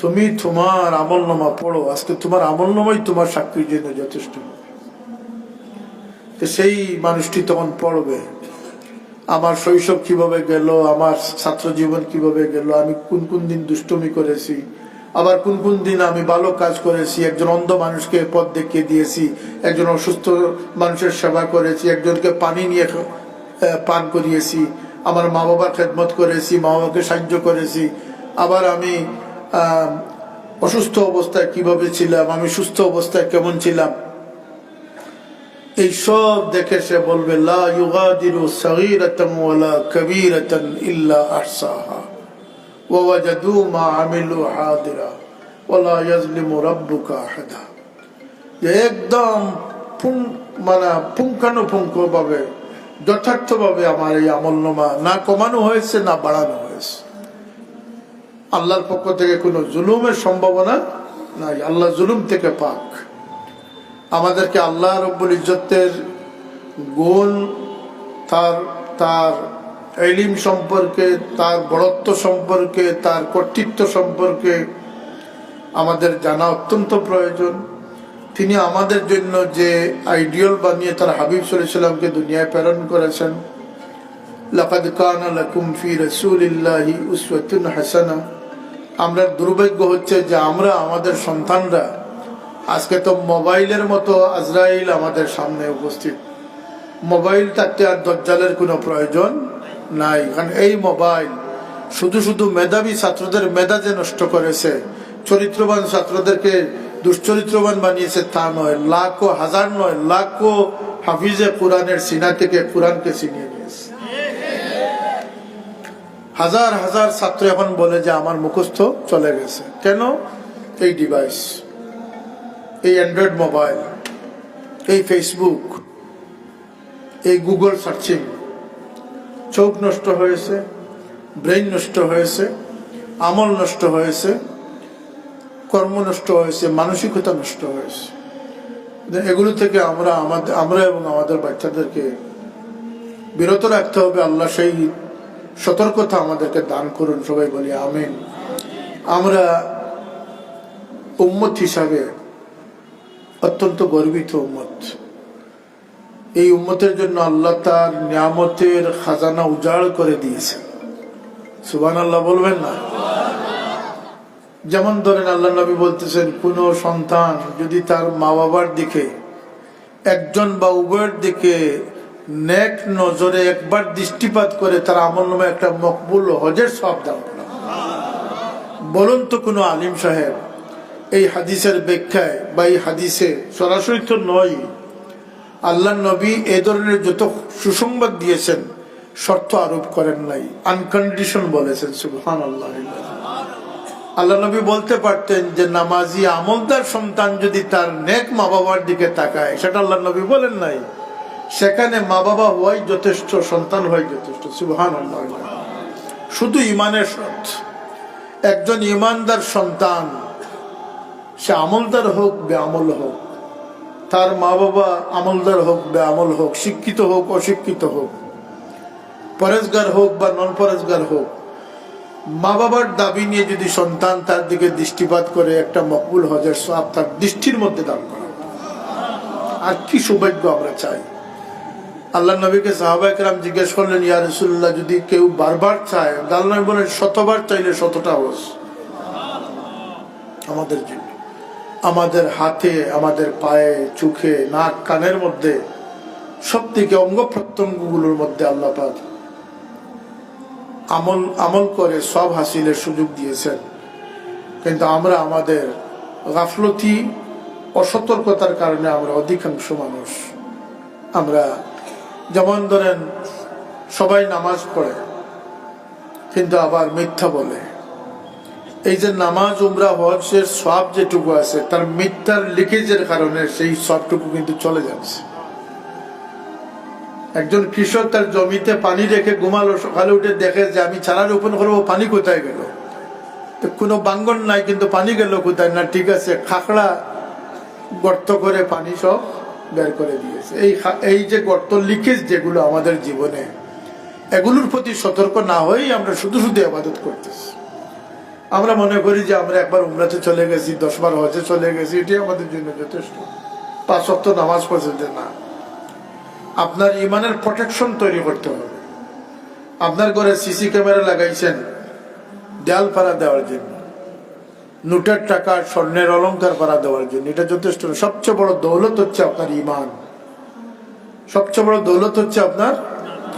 তুমি তোমার আমলনামা পড়ো, আজকে তোমার আমলনামাই তোমার সাক্ষীর জন্য যথেষ্ট হবে। সেই মানুষটি তখন পড়বে আমার শৈশব কিভাবে গেল, আমার ছাত্র জীবন কিভাবে গেল, আমি কোন কোন দিন দুষ্টুমি করেছি, আবার কোন কোন দিন আমি ভালো কাজ করেছি, একজন অন্ধ মানুষকে পথ দেখিয়ে দিয়েছি, একজন অসুস্থ মানুষের সেবা করেছি, একজনকে পানি নিয়ে পান করিয়েছি, আমার মা বাবার খেদমত করেছি, মা বাবাকে সাহায্য করেছি, আবার আমি অসুস্থ অবস্থায় কিভাবে ছিলাম, আমি সুস্থ অবস্থায় কেমন ছিলাম। এই সব দেখে সে বলবে লা ইউগাদিরু সাগীরাতান ওয়ালা কাবীরাতান ইল্লা আহসাহা ওয়া ওয়াজাদু মা আমিলু হাদিরা ওয়ালা ইয়াজলিমু রাব্বুকা আহাদা। যে একদম পুঙ্খানুপুঙ্খভাবে যথার্থভাবে আমার এই আমলনামা না কমানো হয়েছে না বাড়ানো হয়েছে। আল্লাহর পক্ষ থেকে কোনো জুলুমের সম্ভাবনা নাই, আল্লাহ জুলুম থেকে পাক। আমাদেরকে আল্লাহ রব্বুল ইজ্জতের গুণ, তার ইলম সম্পর্কে, তার বড়ত্ব সম্পর্কে, তার কর্তৃত্ব সম্পর্কে আমাদের জানা অত্যন্ত প্রয়োজন। তিনি আমাদের জন্য যে আইডিয়াল বানিয়ে তার হাবিব সাল্লাল্লাহু আলাইহি ওয়াসাল্লামকে দুনিয়ায় প্রেরণ করেছেন, লাকাদ কানা লাকুম ফি রাসূলিল্লাহি উসওয়াতুন হাসানা। আমরা দুর্ভাগ্য হচ্ছে যে আমরা আমাদের সন্তানরা আজকে তো মোবাইলের মতো আজরাইল আমাদের সামনে উপস্থিত। মোবাইল থাকতে আর দজ্জালের কোনো প্রয়োজন নাই, কারণ এই মোবাইল শুধু মেধাবী ছাত্রদের মেধা যে নষ্ট করেছে, চরিত্রবান ছাত্রদেরকে দুশ্চরিত্রবান বানিয়েছে তা নয়, লাখো হাজার নয় লাখো হাফিজে কোরআনের সিনা থেকে কোরআনকে ছিনিয়ে নিয়েছে। হাজার হাজার ছাত্র এখন বলে যে আমার মুখস্থ চলে গেছে। কেন? এই ডিভাইস, এই অ্যান্ড্রয়েড মোবাইল, এই ফেসবুক, এই গুগল সার্চিং। চোখ নষ্ট হয়েছে, ব্রেইন নষ্ট হয়েছে, আমল নষ্ট হয়েছে, কর্ম নষ্ট হয়েছে, মানসিকতা নষ্ট হয়েছে। এগুলো থেকে আমরা এবং আমাদের বাচ্চাদেরকে বিরত রাখতে হবে। আল্লাহ সেই সতর্কতা আমাদেরকে দান করুন, সবাই বলি আমিন। আমরা উম্মত হিসাবে অত্যন্ত গর্বিত উম্মত। এই উম্মতের জন্য আল্লাহ তার নিয়ামতের খাজানা উজাড় করে দিয়েছে। সুবহানাল্লাহ বলবেন না? যেমন ধরেন আল্লাহ নবী বলতেছেন, কোন সন্তান যদি তার মা বাবার দিকে, একজন বা উভয়ের দিকে নেক নজরে একবার দৃষ্টিপাত করে, তার আমলনামায় একটা মকবুল হজের সওয়াব দান করে। বলুন তো কোন আলিম সাহেব এই হাদিসের ব্যাখ্যায় বা এই হাদিসে সরাসরি তো নয়, আল্লাহ নবী এ ধরনের যত সুসংবাদ দিয়েছেন শর্ত আরোপ করেন নাই, আনকন্ডিশন বলেছেন। সুবহানাল্লাহ। আল্লাহ নবী বলতে পারতেন যে নামাজি আমলদার সন্তান যদি তার নেক মা বাবার দিকে তাকায়, সেটা আল্লাহ নবী বলেন নাই। সেখানে মা বাবা হওয়াই যথেষ্ট, সন্তান হওয়াই যথেষ্ট। সুবহানাল্লাহ। শুধু ইমানের শর্ত। একজন ইমানদার সন্তান, সে আমলদার হোক বেআমল হোক, তার মা বাবা আমলদার হোক বেআমল হোক, শিক্ষিত হোক অশিক্ষিত হোক, পরেজগার হোক বা নন পরেজগার হোক, মা বাবার দাবি নিয়ে যদি সন্তান তার দিকে দৃষ্টিপাত করে, একটা মকবুল হজের সওয়াব তার দৃষ্টির মধ্যে দান করা। আর কি সৌভাগ্য আমরা চাই। আল্লাহ নবীকে সাহাবায়ে কেরাম জিজ্ঞেস করলেন, ইয়া রাসূলুল্লাহ, যদি কেউ বারবার চায়, আল্লাহ নবী বলেন, শতবার চাইলে শতটা হজ আমাদের জন্য। আমাদের হাতে, আমাদের পায়ে, চোখে, নাক, কানের মধ্যে, সব থেকে অঙ্গ প্রত্যঙ্গগুলোর মধ্যে আল্লাহ পাক আমল করে সব হাসিলের সুযোগ দিয়েছেন। কিন্তু আমরা আমাদের গাফলতি, অসতর্কতার কারণে আমরা অধিকাংশ মানুষ, আমরা যেমন ধরেন সবাই নামাজ পড়ে কিন্তু আবার মিথ্যা বলে। এই যে নামাজ, উমরা, হজের সওয়াব যেটুকু আছে, তার মিথ্যার লিকেজের কারণে সেই সবটুকু কিন্তু চলে যাচ্ছে। একজন কৃষক তার জমিতে পানি রেখে ঘুমালো, সকালে উঠে দেখে যে আমি চারা রোপণ করবো, পানি কোথায় গেল? কোনো বাঙ্গন নাই, কিন্তু পানি গেল কোথায়? না, ঠিক আছে, খাকড়া গর্ত করে পানি সব বের করে দিয়েছে। এই যে গর্ত, লিকেজ যেগুলো আমাদের জীবনে, এগুলোর প্রতি সতর্ক না হয়েই আমরা শুধু ইবাদত করতেছি। আমরা মনে করি যে আমরা একবার উমরাতে চলে গেছি, 10 বার হজে চলে গেছি, এটাই আমাদের জন্য যথেষ্ট। 5 ওয়াক্ত নামাজ পড়তে না। আপনার ইমানের প্রোটেকশন তৈরি করতে হবে। আপনার ঘরে সিসি ক্যামেরা লাগাইছেন দেয়াল পাড়া দেওয়ার জন্য, নোটের টাকা, স্বর্ণের অলংকার পাড়া দেওয়ার জন্য, এটা যথেষ্ট। সবচেয়ে বড় দৌলত হচ্ছে আপনার ইমান। সবচেয়ে বড় দৌলত হচ্ছে আপনার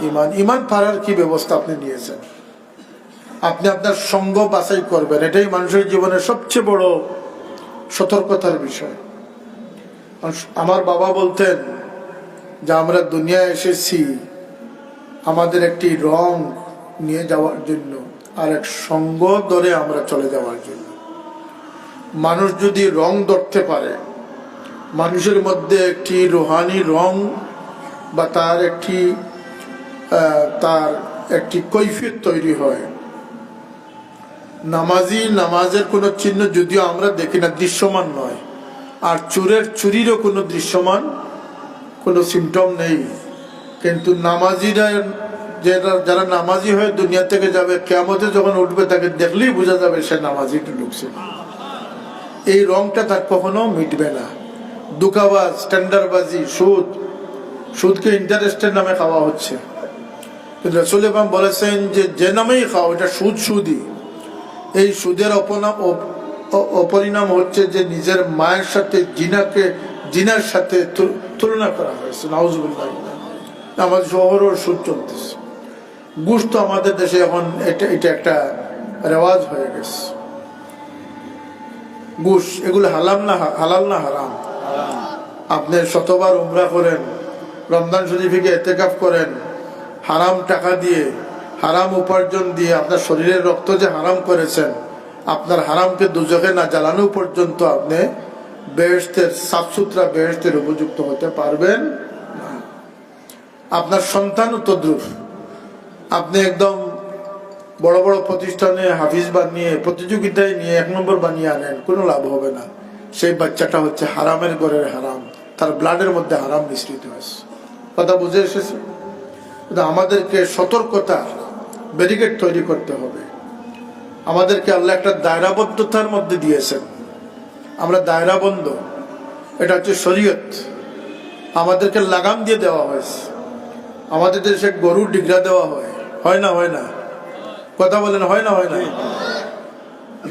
ইমান। ইমান পাড়ার কি ব্যবস্থা আপনি নিয়েছেন? আপনি আপনার সঙ্গ বাছাই করবেন, এটাই মানুষের জীবনের সবচেয়ে বড় সতর্কতার বিষয়। আমার বাবা বলতেন যে আমরা দুনিয়ায় এসেছি আমাদের একটি রং নিয়ে যাওয়ার জন্য, আর এক সঙ্গ ধরে আমরা চলে যাওয়ার জন্য। মানুষ যদি রং ধরতে পারে, মানুষের মধ্যে একটি রুহানি রং বা তার একটি কৈফিয়ত তৈরি হয়। নামাজের কোনো চিহ্ন যদিও আমরা দেখি না, দৃশ্যমান নয়, আর চুরিরও কোনো দৃশ্যমান কোনো সিমটম নেই, কিন্তু নামাজিরা যারা নামাজি হয়ে দুনিয়া থেকে যাবে, কিয়ামতে যখন উঠবে তাকে দেখলেই বোঝা যাবে সে নামাজি ঢুকছে। এই রংটা তার কখনো মিটবে না। দুকাবাজ, টেন্ডারবাজি, সুদকে ইন্টারেস্টের নামে খাওয়া হচ্ছে, কিন্তু রাসূল পাক বলেছেন যে নামেই খাও এটা সুদই। এই সুদের অপরিণাম হচ্ছে যে নিজের মায়ের সাথে জিনার সাথে তুলনা করা হয়েছে। নাউজুবিল্লাহ। আমাদের শহরও সুদ চলতেছে। ঘুষ তো আমাদের দেশে এখন এটা একটা রেওয়াজ হয়ে গেছে। ঘুষ এগুলো হালাল না হারাম? আপনি শতবার উমরা করেন, রমজান শরীফে ইতিকাফ করেন, হারাম টাকা দিয়ে, হারাম উপার্জন দিয়ে আপনার শরীরের রক্ত যে হারাম করেছেন, আপনার হারামকে দুজকে না জ্বালানো পর্যন্ত আপনি বেহেশতের সাফ সুতরা বেহেশতের উপযুক্ত হতে পারবেন না। আপনার সন্তান তদ্রুপ। আপনি একদম বড় বড় প্রতিষ্ঠানে হাফিজ বানিয়ে প্রতিযোগিতায় নিয়ে 1 নম্বর বানিয়ে আনেন, কোনো লাভ হবে না। সেই বাচ্চাটা হচ্ছে হারামের ঘরের হারাম, তার ব্লাডের মধ্যে হারাম মিশ্রিত হয়েছে। কথা বুঝে এসেছে? আমাদেরকে সতর্কতা, ব্যারিকেড তৈরি করতে হবে। আমাদেরকে আল্লাহ একটা দায়রাবদ্ধতার মধ্যে দিয়েছেন, আমরা দায়রাবন্ধ। এটা হচ্ছে শরীয়ত। আমাদেরকে লাগাম দিয়ে দেওয়া হয়েছে। আমাদের দেশে গরুর ডিগরা দেওয়া হয় না? কথা বলেন, হয় না?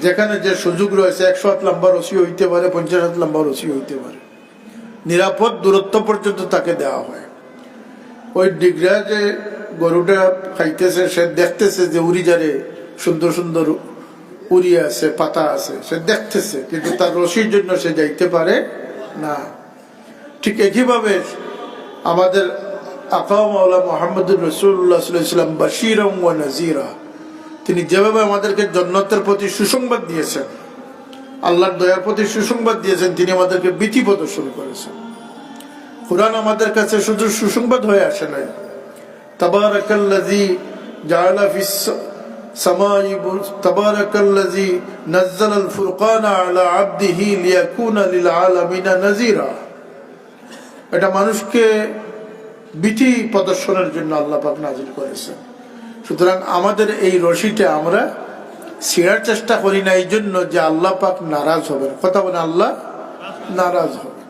যেখানে যে সুযোগ রয়েছে 100 হাত লম্বা রশি হইতে পারে, 50 হাত লম্বা রশি হইতে পারে, নিরাপদ দূরত্ব পর্যন্ত তাকে দেওয়া হয়। ওই ডিগরা যে গরুটা খাইতেছে, সে দেখতেছে যে উড়িজারে সুন্দর সুন্দর উড়ি আছে, পাতা আছে, সে দেখতেছে, কিন্তু তার রশির জন্য সে যাইতে পারে না। ঠিক একইভাবে আমাদের আকা মাওলা মুহাম্মদুর রাসূলুল্লাহ সাল্লাল্লাহু আলাইহি ওয়াসাল্লাম বাশীরাম ওয়া নাযীরা, তিনি যেভাবে আমাদেরকে জান্নাতের প্রতি সুসংবাদ দিয়েছেন, আল্লাহর দয়ার প্রতি সুসংবাদ দিয়েছেন, তিনি আমাদেরকে ভীতি প্রদর্শন করেছেন। কুরআন আমাদের কাছে শুধু সুসংবাদ হয়ে আসে নাই। তাবারাকাল্লাযী জাআলা ফিস সামাই, তাবারাকাল্লাযী নাযালাল ফুরকানা আলা আবদিহি লিয়াকুনা লিল আলামিনা নাযীরা। এটা মানুষকে ভীতি প্রদর্শনের জন্য আল্লাহ পাক নাযিল করেছেন। সুতরাং আমাদের এই রশিটা আমরা ছিঁড়ার চেষ্টা করি না, এই জন্য যে আল্লাহ পাক নারাজ হবেন। কথা বলে, আল্লাহ নারাজ হবে।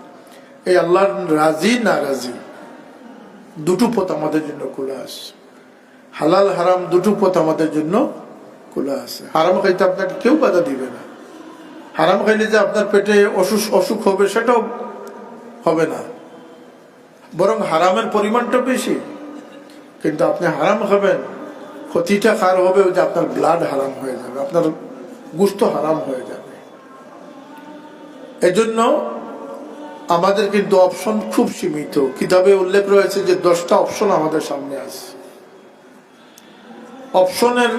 এই আল্লাহর রাজি নারাজি দুটো পথ আমাদের জন্য খোলা আছে। হালাল হারাম দুটো পথ আমাদের জন্য খোলা আছে। হারাম খাইতে আপনাকে কেউ বাধা দিবে না। হারাম খাইলে যে আপনার পেটে অসুখ হবে সেটাও হবে না, বরং হারামের পরিমাণটা বেশি। কিন্তু আপনি হারাম খাবেন, ক্ষতিটা কার হবে? যে আপনার ব্লাড হারাম হয়ে যাবে, আপনার গোশত হারাম হয়ে যাবে। এজন্য আমাদের কিন্তু অপশন খুব সীমিত। কিতাবে উল্লেখ রয়েছে যে 10টা অপশন আমাদের সামনে আছে। অপশনের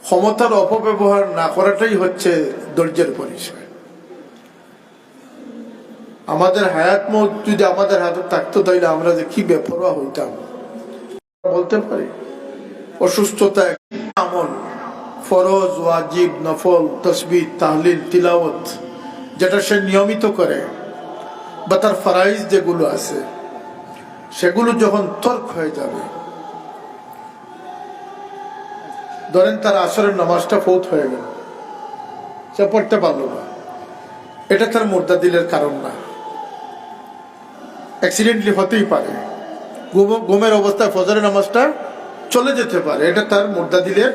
ক্ষমতার অপব্যবহার না করাটাই হচ্ছে ধৈর্যের পরিচয়। আমাদের হায়াত মউত যদি আমাদের হাতে থাকতো, তাইলে আমরা যে কি বেপরোয়া হইতাম বলতে পারি। অসুস্থতা, আমল, ফরজ, ওয়াজিব, নফল, তাসবিহ, তাহলিল, তিলাওয়াত যেটা সে নিয়মিত করে, বা তার ফরাইজ যেগুলো আছে, সেগুলো যখন তর্ক হয়ে যাবে, ধরেন তার আসরের নামাজটা ফৌত হয়ে গেল, সে পড়তে পারলো না, এটা তার মুরতাদিলের কারণ না। অ্যাক্সিডেন্টলি হতেই পারে, ঘুমের অবস্থায় ফজরের নামাজটা চলে যেতে পারে, এটা তার মুরতাদিলের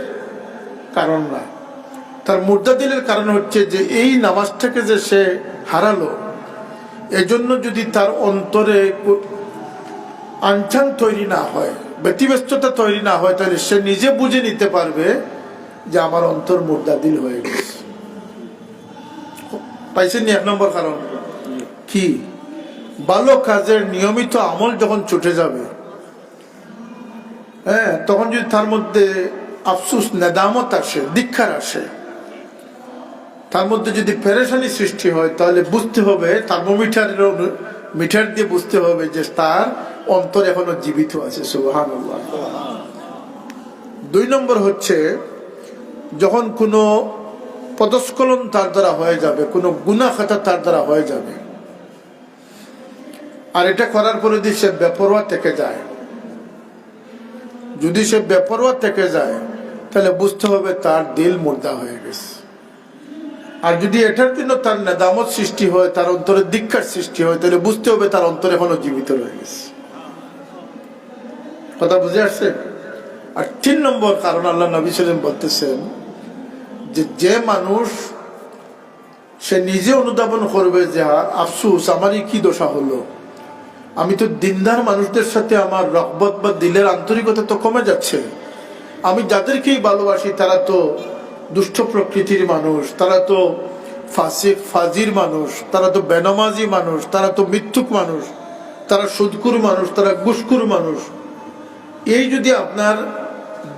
কারণ না। তার মুরতাদিলের কারণ হচ্ছে যে এই নামাজটাকে যে সে হারালো, এজন্য যদি তার অন্তরে আনচান তৈরি না হয়, ব্যতিব্যস্ততা তৈরি না হয়, তাহলে সে নিজে বুঝে নিতে পারবে যে আমার অন্তর মুরতাদিল হয়ে গেছে। পাইছেন নি? 1 নম্বর কারণ কি? ভালো কাজের নিয়মিত আমল যখন ছুটে যাবে, তখন যদি তার মধ্যে আফসুস, নেদামত আসে, দীক্ষার আসে, তার মধ্যে যদি পেরেশানি সৃষ্টি হয় তাহলে বুঝতে হবে, মিটার দিয়ে বুঝতে হবে যে তার অন্তর এখনো জীবিত আছে। সুবহানাল্লাহ। 2 নম্বর হচ্ছে যখন কোনো পদস্খলন তার দ্বারা হয়ে যাবে, কোনো গুনাহ খাতা তার দ্বারা হয়ে যাবে, আর এটা করার পরে যদি সে বেপরোয়া থেকে যায়, যদি সে বেপরোয়া থেকে যায় তাহলে বুঝতে হবে তার দিল মুর্দা হয়ে গেছে। আর যদি এটার জন্য তার নেদামত সৃষ্টি হয়, তার অন্তরে ধিক্কার সৃষ্টি হয়, তাহলে বুঝতে হবে তার অন্তরে এখনো জীবিত রয়ে গেছে। কথা বুঝে আসছে? আর 3 নম্বর কারণ আল্লাহ নবী সাল্লাল্লাহু আলাইহি ওয়াসাল্লাম বলতেছেন যে মানুষ সে নিজে অনুধাবন করবে যে আফসোস, আমারই কি দশা হলো, আমি তো দিনদার মানুষদের সাথে আমার রহবত বা দিলের আন্তরিকতা তো কমে যাচ্ছে, আমি যাদেরকেই ভালোবাসি তারা তো দুষ্ট প্রকৃতির মানুষ, তারা তো ফাসিক ফাজির মানুষ, তারা তো বেনামাজি মানুষ, তারা তো মিথ্যুক মানুষ, তারা সুদকুর মানুষ, তারা ঘুষখোর মানুষ। এই যদি আপনার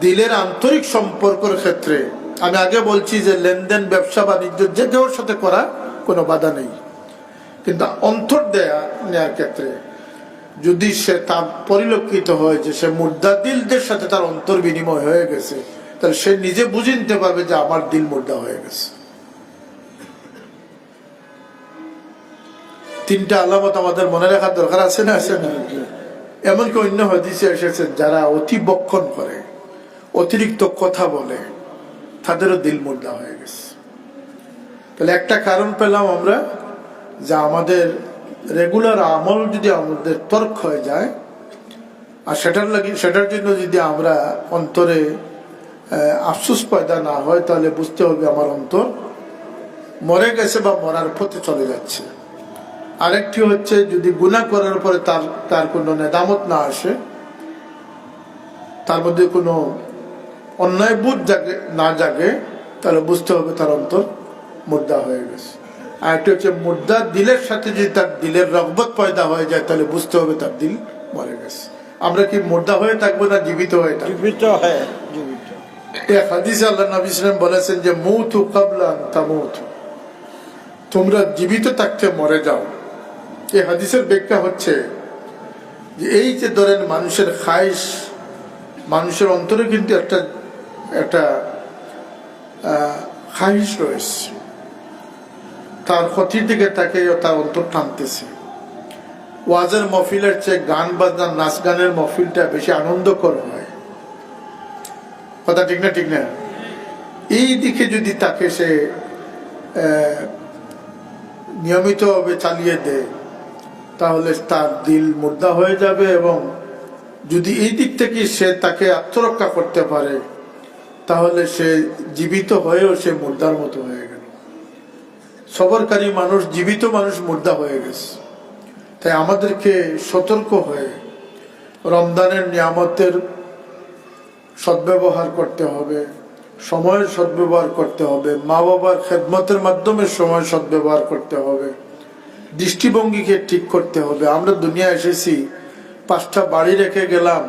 দিলের আন্তরিক সম্পর্কের ক্ষেত্রে, আমি আগে বলছি যে লেনদেন ব্যবসা বাণিজ্য যে কেউর সাথে করা কোনো বাধা নেই, কিন্তু অন্তর নেয়ার ক্ষেত্রে যদি সে তার পরিলক্ষিত হয় যে সে মুর্দা দিলদের সাথে তার অন্তর বিনিময় হয়ে গেছে, তাহলে সে নিজে বুঝে নিতে পারবে যে আমার দিল মুর্দা হয়ে গেছে। 3টা আলামত আমাদের মনে রাখার দরকার আছে না? আছে না? এমনকি অন্য হাদিসে এসেছে যারা অতি বক্ষণ করে, অতিরিক্ত কথা বলে, তাদেরও দিল মুর্দা হয়ে গেছে। তাহলে একটা কারণ পেলাম আমরা যে আমাদের রেগুলার আমল যদি আমাদের তর্ক হয়ে যায়, আর সেটার জন্য যদি আমরা অন্তরে আফসোস পয়দা না হয়, তাহলে বুঝতে হবে আমার অন্তর মরে গেছে বা মরার পথে চলে যাচ্ছে। আরেকটি হচ্ছে যদি গুনাহ করার পরে তার কোনো নেদামত না আসে, তার মধ্যে কোনো অন্যায় বোধ না জাগে, তাহলে বুঝতে হবে তার অন্তর মুর্দা হয়ে গেছে। আর একটা হচ্ছে মুর্দা দিলের সাথে যদি তার দিলের রগবত পয়দা হয়ে যায়, তাহলে বুঝতে হবে তার দিল মরে গেছে। আমরা কি মুর্দা হয়ে থাকবো না জীবিত হয়ে থাকবো? জীবিত হয়ে জীবিত। এই হাদিসে আল্লাহ নবী সাল্লাল্লাহু আলাইহি ওয়াসাল্লাম বলেছেন যে মুতু ক্বাবলা আন তামুতু, তোমরা জীবিত থাকতে মরে যাও। এই হাদিসের ব্যাখ্যা হচ্ছে যে এই যে ধরেন মানুষের খায়েশ, মানুষের অন্তরে কিন্তু একটা খায়েশ রয়েছে, তার ক্ষতির দিকে তাকে তার অন্তর টানতেছে। ওয়াজের মহফিলের চেয়ে গান বাজনা নাচ গানের মহফিলটা বেশি আনন্দকর হয়। কথা ঠিক না? ঠিক না? এই দিকে যদি তাকে সে নিয়মিতভাবে চালিয়ে দেয়, তাহলে তার দিল মুর্দা হয়ে যাবে। এবং যদি এই দিক থেকে সে তাকে আত্মরক্ষা করতে পারে, তাহলে সে জীবিত হয়েও সে মুর্দার মতো হয়ে গেল। সবরকারী মানুষ, জীবিত মানুষ মুর্দা হয়ে গেছে। তাই আমাদেরকে সতর্ক হয়ে রমজানের নিয়ামতের সদ্ব্যবহার করতে হবে, সময়ের সদ্ব্যবহার করতে হবে, মা বাবার খেদমতের মাধ্যমে সময় সদ্ব্যবহার করতে হবে, দৃষ্টিভঙ্গিকে ঠিক করতে হবে। আমরা দুনিয়া এসেছি, 5টা বাড়ি রেখে গেলাম,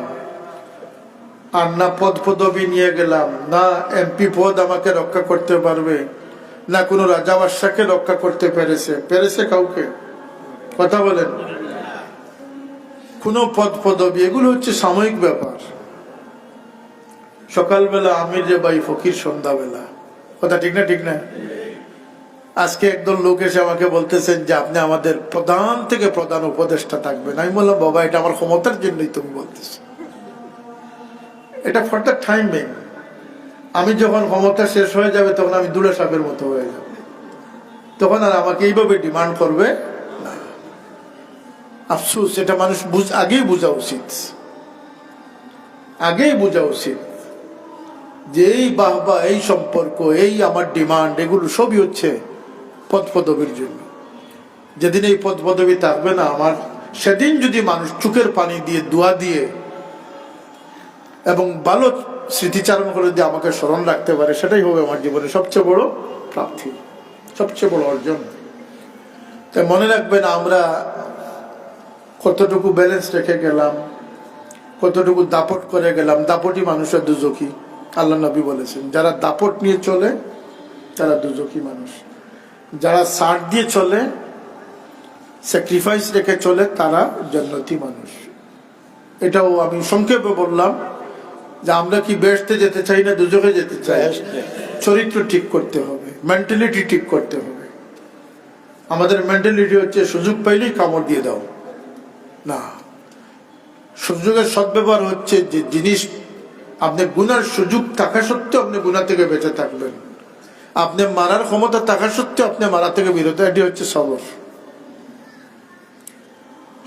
আর না পদ পদবি নিয়ে গেলাম, না এমপি পদ আমাকে রক্ষা করতে পারবে, না কোনো রাজা বাদশাকে রক্ষা করতে পেরেছে কাউকে? কথা বলেন। কোন পদ পদবি, এগুলো হচ্ছে সাময়িক ব্যাপার। সকালবেলা আমির রে ভাই ফকির সন্ধ্যাবেলা। কথা ঠিক না? ঠিক না? আজকে একদল লোক এসে আমাকে বলতেছেন যে আপনি আমাদের প্রধান থেকে প্রধান উপদেষ্টা থাকবেন। আমি বললাম, বাবা, এটা আমার ক্ষমতার জন্যই তুমি বলতেছো, এটা ফর দ্য টাইমিং। আমি যখন ক্ষমতা শেষ হয়ে যাবে, তখন আমি দুলে সাপের মতো হয়ে যাব, তখন আর আমাকে এইভাবে ডিমান্ড করবে না। আফসোস, এটা মানুষ আগেই বোঝা উচিত, আগেই বোঝা উচিত যে এই বাহবা, এই সম্পর্ক, এই আমার ডিমান্ড, এগুলো সবই হচ্ছে পদ পদবীর জন্য। যেদিন এই পদ পদবী থাকবে না আমার, সেদিন যদি মানুষ চোখের পানি দিয়ে, দোয়া দিয়ে এবং ভালো স্মৃতিচারণ করে দিয়ে আমাকে স্মরণ রাখতে পারে, সেটাই হবে আমার জীবনে সবচেয়ে বড় প্রাপ্তি, সবচেয়ে বড় অর্জন। তাই মনে রাখবেন, আমরা কতটুকু ব্যালেন্স রেখে গেলাম, কতটুকু দাপট করে গেলাম। দাপটি মানুষের দুজখী, আল্লাহ নবী বলেছেন, যারা দাপট নিয়ে চলে তারা দুজখী মানুষ। যারা সার দিয়ে চলে, স্যাক্রিফাইস রেখে চলে, তারা জান্নাতি মানুষ। এটাও আমি সংক্ষেপে বললাম যে আমরা কি বেহেশতে যেতে চাই না দুজকে যেতে চাই? চরিত্র ঠিক করতে হবে, মেন্টালিটি ঠিক করতে হবে। আমাদের মেন্টালিটি হচ্ছে সুযোগ পাইলেই কামড় দিয়ে দাও না। সুযোগের সদ্ব্যবহার হচ্ছে যে জিনিস আপনি গুনার সুযোগ থাকা সত্ত্বেও আপনি গুনাহ থেকে বেঁচে থাকবেন, আপনি মারার ক্ষমতা থাকা সত্ত্বেও আপনি মারা থেকে বিরত, এটি হচ্ছে সবর।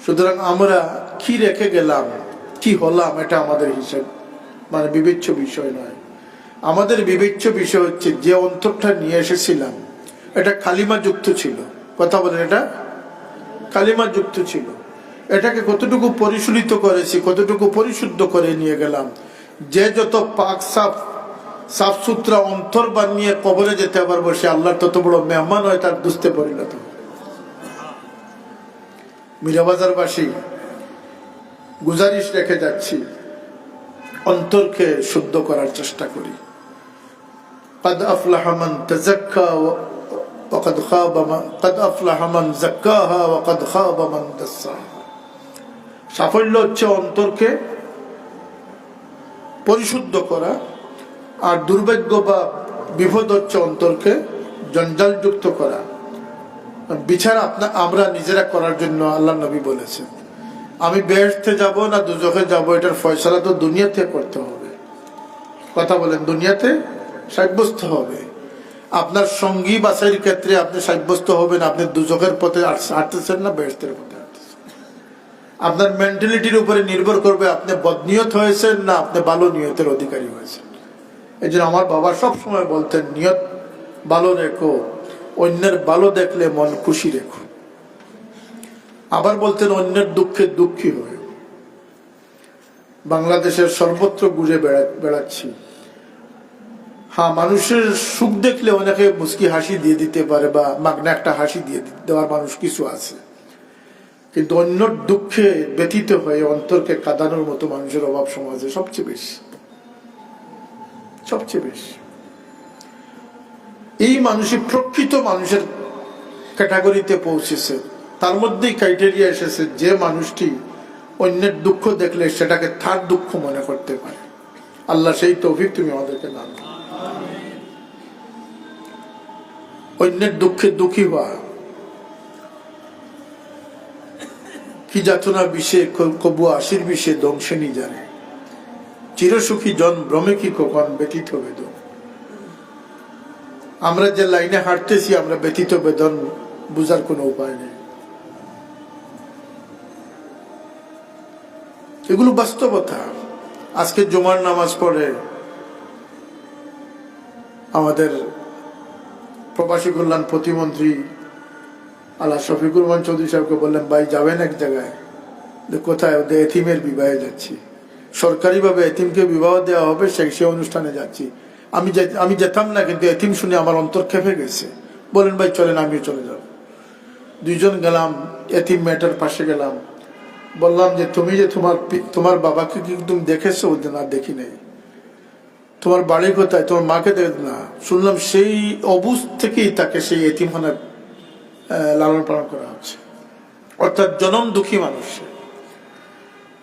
সুতরাং আমরা কি রেখে গেলাম, কি হলাম, এটা আমাদের হিসাব মানে বিবেচ্য বিষয় নয়। আমাদের বিবেচ্য বিষয় হচ্ছে যে অন্তরটা নিয়ে এসেছিলাম এটা কালিমা যুক্ত ছিল। কথা বলেন, এটা কালিমা যুক্ত ছিল। এটাকে কতটুকু পরিশুলিত করেছি, কতটুকু পরিশুদ্ধ করে নিয়ে গেলাম। যে যত পাক সাফ সুতরা অন্তর বানিয়ে কবরে যেতে পারবো, সে আল্লাহর তত বড় মেহমান হয়, তার দুস্তে পরিণত। মীরাবাজারবাসী গুজারিশ রেখে যাচ্ছি, অন্তরকে শুদ্ধ করার চেষ্টা করি। قد أفلح من تزكى وقد خاب من قد أفلح من زكاها وقد خاب من دساها। সাফল্য হচ্ছে অন্তরকে পরিশুদ্ধ করা, আর দুর্ভাগ্য বা বিপদ হচ্ছে অন্তরকে জঞ্জালযুক্ত করা। বিচার আমরা নিজেরা করার জন্য আল্লাহ নবী বলেছেন, আমি বেহেশতে যাব না দুজখে যাব, এটার ফয়সালা তো দুনিয়াতে করতে হবে। কথা বলেন, দুনিয়াতে সাব্যস্ত হবে। আপনার সঙ্গী বাছাইয়ের ক্ষেত্রে আপনি সাব্যস্ত হবেন আপনি দুজখের পথে হাঁটতেছেন না বেহেশতের পথে হাঁটতেছেন। আপনার মেন্টালিটির উপরে নির্ভর করবে আপনি বদনিয়ত হয়েছেন না আপনি ভালো নিয়তের অধিকারী হয়েছেন। এই জন্য আমার বাবা সব সময় বলতেন, নিয়ত ভালো রেখো, অন্যের ভালো দেখলে মন খুশি রেখো। আবার বলতেন, অন্যের দুঃখে দুঃখী হয়ে। বাংলাদেশের সর্বত্র ঘুরে বেড়াচ্ছি, হ্যাঁ, মানুষের সুখ দেখলে অনেকে মুস্কি হাসি দিয়ে দিতে পারে বা মাগনা একটা হাসি দিয়ে দেওয়ার মানুষ কিছু আছে, কিন্তু অন্যর দুঃখে ব্যথিত হয়ে অন্তরকে কাঁদানোর মতো মানুষের অভাব সমাজে সবচেয়ে বেশি, সবচেয়ে বেশি। এই মানুষই প্রকৃত মানুষের ক্যাটাগরিতে পৌঁছেছে। তার মধ্যেই ক্রাইটেরিয়া এসেছে যে মানুষটি অন্যের দুঃখ দেখলে সেটাকে তার দুঃখ মনে করতে পারে। আল্লাহ সেই তৌফিক তুমি আমাদেরকে দান করো। অন্যের দুঃখে দুঃখী হওয়া কি যাতনা বিষে কবু আশির বিষে দংশনী জানে, চিরসুখী জন ভ্রমে কি কখন ব্যতীত বেদন। আমরা যে লাইনে হাঁটতেছি আমরা ব্যতীত বেদন বুঝার কোনো উপায় নেই। এগুলো বাস্তবতা। আজকে জুমার নামাজ পড়ে আমাদের প্রবাসী কল্যাণ প্রতিমন্ত্রী আল্লাহ শফিকুর রহমান চৌধুরী সাহেবকে বললেন, ভাই যাবেন এক জায়গায়? কোথায়? ওদের এতিমের বিবাহে যাচ্ছি, সরকারিভাবে এতিমকে বিবাহ দেওয়া হবে, সে অনুষ্ঠানে যাচ্ছি। আমি যেতাম না, কিন্তু এতিম শুনে আমার অন্তর খেপে গেছে। বলেন, ভাই চলেন, আমিও চলে যাব। দুইজন গেলাম, এতিম মেয়েটার পাশে গেলাম, বললাম যে তুমি যে তোমার বাবাকে কি তুমি দেখেছো? ওদের না, দেখি নেই। তোমার বাড়ি কোথায়? তোমার মাকে দেখ না। শুনলাম সেই অবুজ থেকেই তাকে সেই এতিমখানায় লালন পালন করা হচ্ছে, অর্থাৎ জনম দুঃখী মানুষ।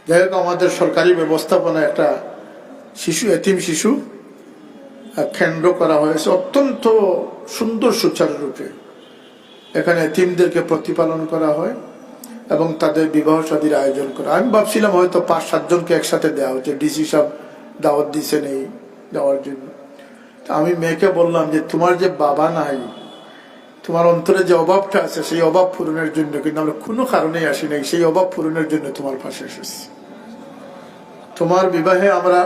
যাই হোক, আমাদের সরকারি ব্যবস্থাপনায় একটা এতিম শিশু কেন্দ্র করা হয়েছে, অত্যন্ত সুন্দর সুচারুরূপে। এখানে এতিমদেরকে প্রতিপালন করা হয় এবং তাদের বিবাহ শাদীর আয়োজন করা। আমি ভাবছিলাম হয়তো 5-7 জনকে একসাথে দেওয়া হচ্ছে, ডিসি সাহেব দাওয়াত দিচ্ছেন এই দেওয়ার জন্য। আমি মেয়েকে বললাম যে তোমার যে বাবা নাই, তোমার অন্তরে যে অভাবটা আছে সেই অভাব পূরণের জন্য, কিন্তু আমরা কোনো কারণেই আসি নাই, সেই অভাব পূরণের জন্য তোমার পাশে এসেছি। তোমার বিবাহে আমরা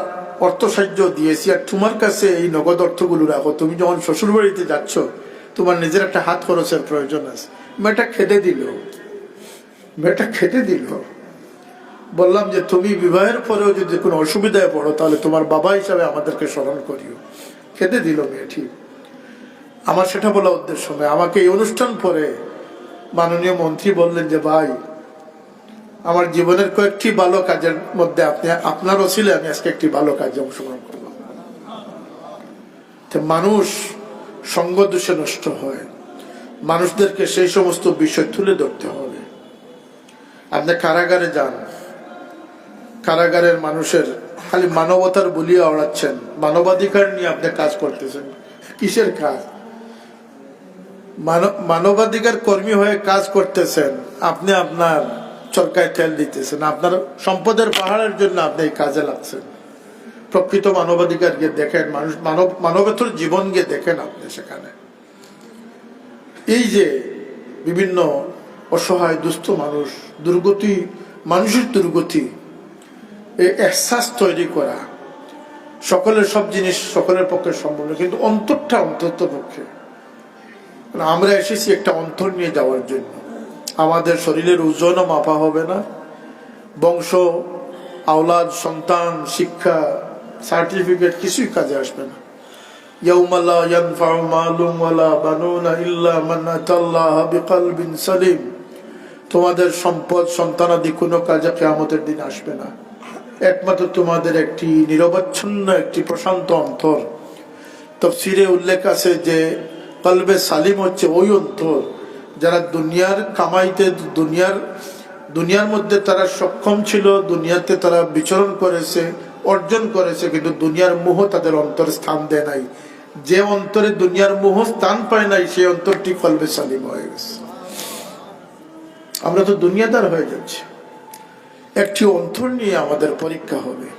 অর্থ সাহায্য দিয়েছি, আর তোমার কাছে এই নগদ অর্থগুলো রাখো। তুমি যখন শ্বশুর বাড়িতে যাচ্ছ তোমার নিজের একটা হাত খরচের প্রয়োজন আছে। মেয়েটা খেতে দিল। বললাম যে তুমি বিবাহের পরেও যদি কোনো অসুবিধায় পড়ো তাহলে তোমার বাবা হিসাবে আমাদেরকে স্মরণ করিও। খেতে দিল মেয়েটি। আমার সেটা বলা উদ্দেশ্য নয়। আমাকে এই অনুষ্ঠান পরে মাননীয় মন্ত্রী বললেন যে ভাই, আমার জীবনের কয়েকটি ভালো কাজের মধ্যে আপনার ওসিলে আমি আজকে একটি ভালো কাজে অংশগ্রহণ করলাম। মানুষ সঙ্গ দোষে নষ্ট হয়, মানুষদেরকে সেই সমস্ত বিষয় তুলে ধরতে হবে। আপনি কারাগারে যান, কারাগারের মানুষের খালি মানবতার বলিয়া ওড়াচ্ছেন, মানবাধিকার নিয়ে আপনি কাজ করতেছেন। কিসের কাজ? মানবাধিকার কর্মী হয়ে কাজ করতেছেন, আপনি আপনার চরকায় তেল দিতেছেন, আপনার সম্পদের পাহাড়ের জন্য আপনি এই কাজে লাগছেন। প্রকৃত মানবাধিকার গিয়ে দেখেন, মানুষ মানবেতর জীবন গিয়ে দেখেন আপনি সেখানে। এই যে বিভিন্ন অসহায় দুস্থ মানুষ, দুর্গতি, মানুষের দুর্গতি, এই এহসাস তৈরি করা, সকলের সব জিনিস সকলের পক্ষে সম্ভব নয়, কিন্তু অন্তরটা অন্তত পক্ষে। আমরা এসেছি একটা অন্তর নিয়ে যাওয়ার জন্য। আমাদের শরীরের ওজনও মাপা হবে না, বংশ, আওলাদ, সন্তান, শিক্ষা, সার্টিফিকেট কিছুই কাজে আসবে না। ইয়াউমা লা ইয়ানফাউ মালুন ওয়ালা বানুনা ইল্লা মান আতাল্লাহা বিকলবিন সালিম। তোমাদের সম্পদ, সন্তানাদি কোনো কাজে কিয়ামতের দিন আসবে না, একমাত্র তোমাদের একটি নিরবচ্ছিন্ন একটি প্রশান্ত অন্তর। তাফসীরে উল্লেখ আছে যে কলবে সালিম হচ্ছে ওই অন্তর যারা দুনিয়ার কামাইতে, দুনিয়ার মধ্যে তারা সক্ষম ছিল, দুনিয়াতে তারা বিচরণ করেছে, অর্জন করেছে, কিন্তু দুনিয়ার মোহ তাদের অন্তর স্থান দেয় নাই। যে অন্তরে দুনিয়ার মোহ স্থান পায় নাই, সেই অন্তরটি কলবে সালিম হয়ে গেছে। আমরা তো দুনিয়াদার হয়ে যাচ্ছি। একটি অন্তর নিয়ে আমাদের পরীক্ষা হবে।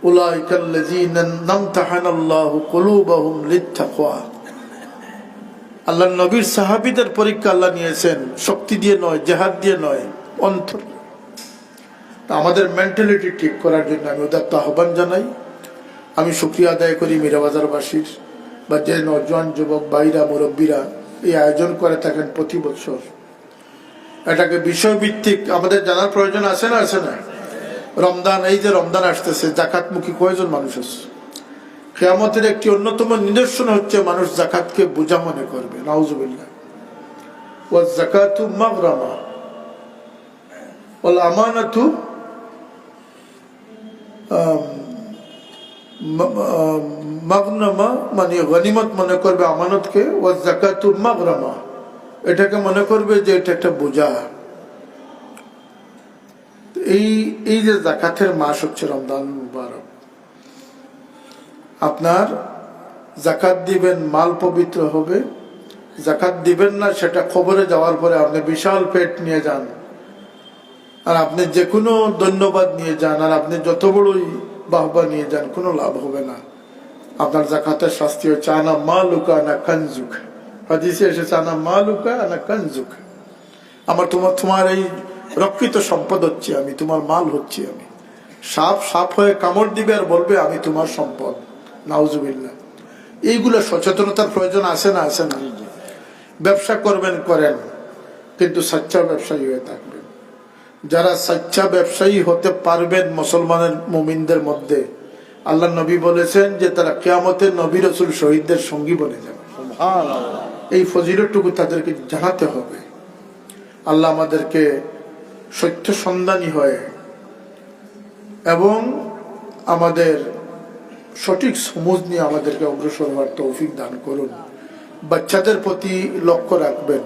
উলাইকাল্লাযীনা নামতাহানাল্লাহু কুলুবাহুম লিত্তাকওয়া। আল্লাহর নবীর সাহাবীদের পরীক্ষা আল্লাহ নিয়েছেন শক্তি দিয়ে নয়, জিহাদ দিয়ে নয়, অন্তর। আমাদের মেন্টালিটি ঠিক করার জন্য আমি উদাত্ত আহ্বান জানাই। আমি শুকরিয়া আদায় করি মীরাবাজারবাসীর বা যে নওজোয়ান যুবক ভাইরা, মুরব্বীরা এই আয়োজন করে থাকেন প্রতি বছর। এটাকে বিষয়ভিত্তিক আমাদের জানার প্রয়োজন আছে না, আছে না? রমজান, এই যে রমজান আসতেছে, জাকাতমুখী কয়জন মানুষ আছে? কিয়ামতের একটি অন্যতম নিদর্শন হচ্ছে মানুষ জাকাতকে বোঝা মনে করবে। নাউজুবিল্লাহ। ওয়াজ যাকাতু মাগরামা ওয়াল আমানাতু মাগনামা, মানে গনিমত মনে করবে আমানতকে। ওয়াজ যাকাতু মাগরামা, এটাকে মনে করবে যে এটা একটা বোঝা। এই যে যাকাতের মাস হচ্ছে রমজান মুবারক। আপনার যাকাত দিবেন, মাল পবিত্র হবে। যাকাত দিবেন না, সেটা খবরে যাওয়ার পরে আপনি বিশাল পেট নিয়ে যান, আর আপনি যে কোনো ধন্যবাদ নিয়ে যান, আর আপনি যত বড়ই বাহবা নিয়ে যান, কোনো লাভ হবে না। আপনার যাকাতের শাস্তি হচ্ছে আনা মালুকা আনা কানজুক। হাদিসে এসেছে আনা মালুকা আনা কানজুক। তোমার এই রক্ষিত সম্পদ হচ্ছে আমি, তোমার মাল হচ্ছে আমি। সাপ হয়ে কামড় দিবে আর বলবে আমি তোমার সম্পদ। নাউজুবিল্লাহ। এইগুলো সচেতনতার প্রয়োজন আছে না, আছে না? ব্যবসা করবেন, করেন, কিন্তু সচ্চা ব্যবসায়ী হয়ে থাকবেন। যারা সচ্চা ব্যবসায়ী হতে পারবেন মুসলমানের, মুমিনদের মধ্যে, আল্লাহ নবী বলেছেন যে তারা কিয়ামতে নবী রাসূল শহীদদের সঙ্গী বনে যাবে। এই ফজিলতটুকু তাদেরকে জানাতে হবে। আল্লাহ আমাদেরকে সত্য সন্ধানী হয়ে এবং আমাদের সঠিক সমুজ নিয়ে আমাদেরকে অগ্রসর হওয়ার তৌফিক দান করুন। বাচ্চাদের প্রতি লক্ষ্য রাখবেন।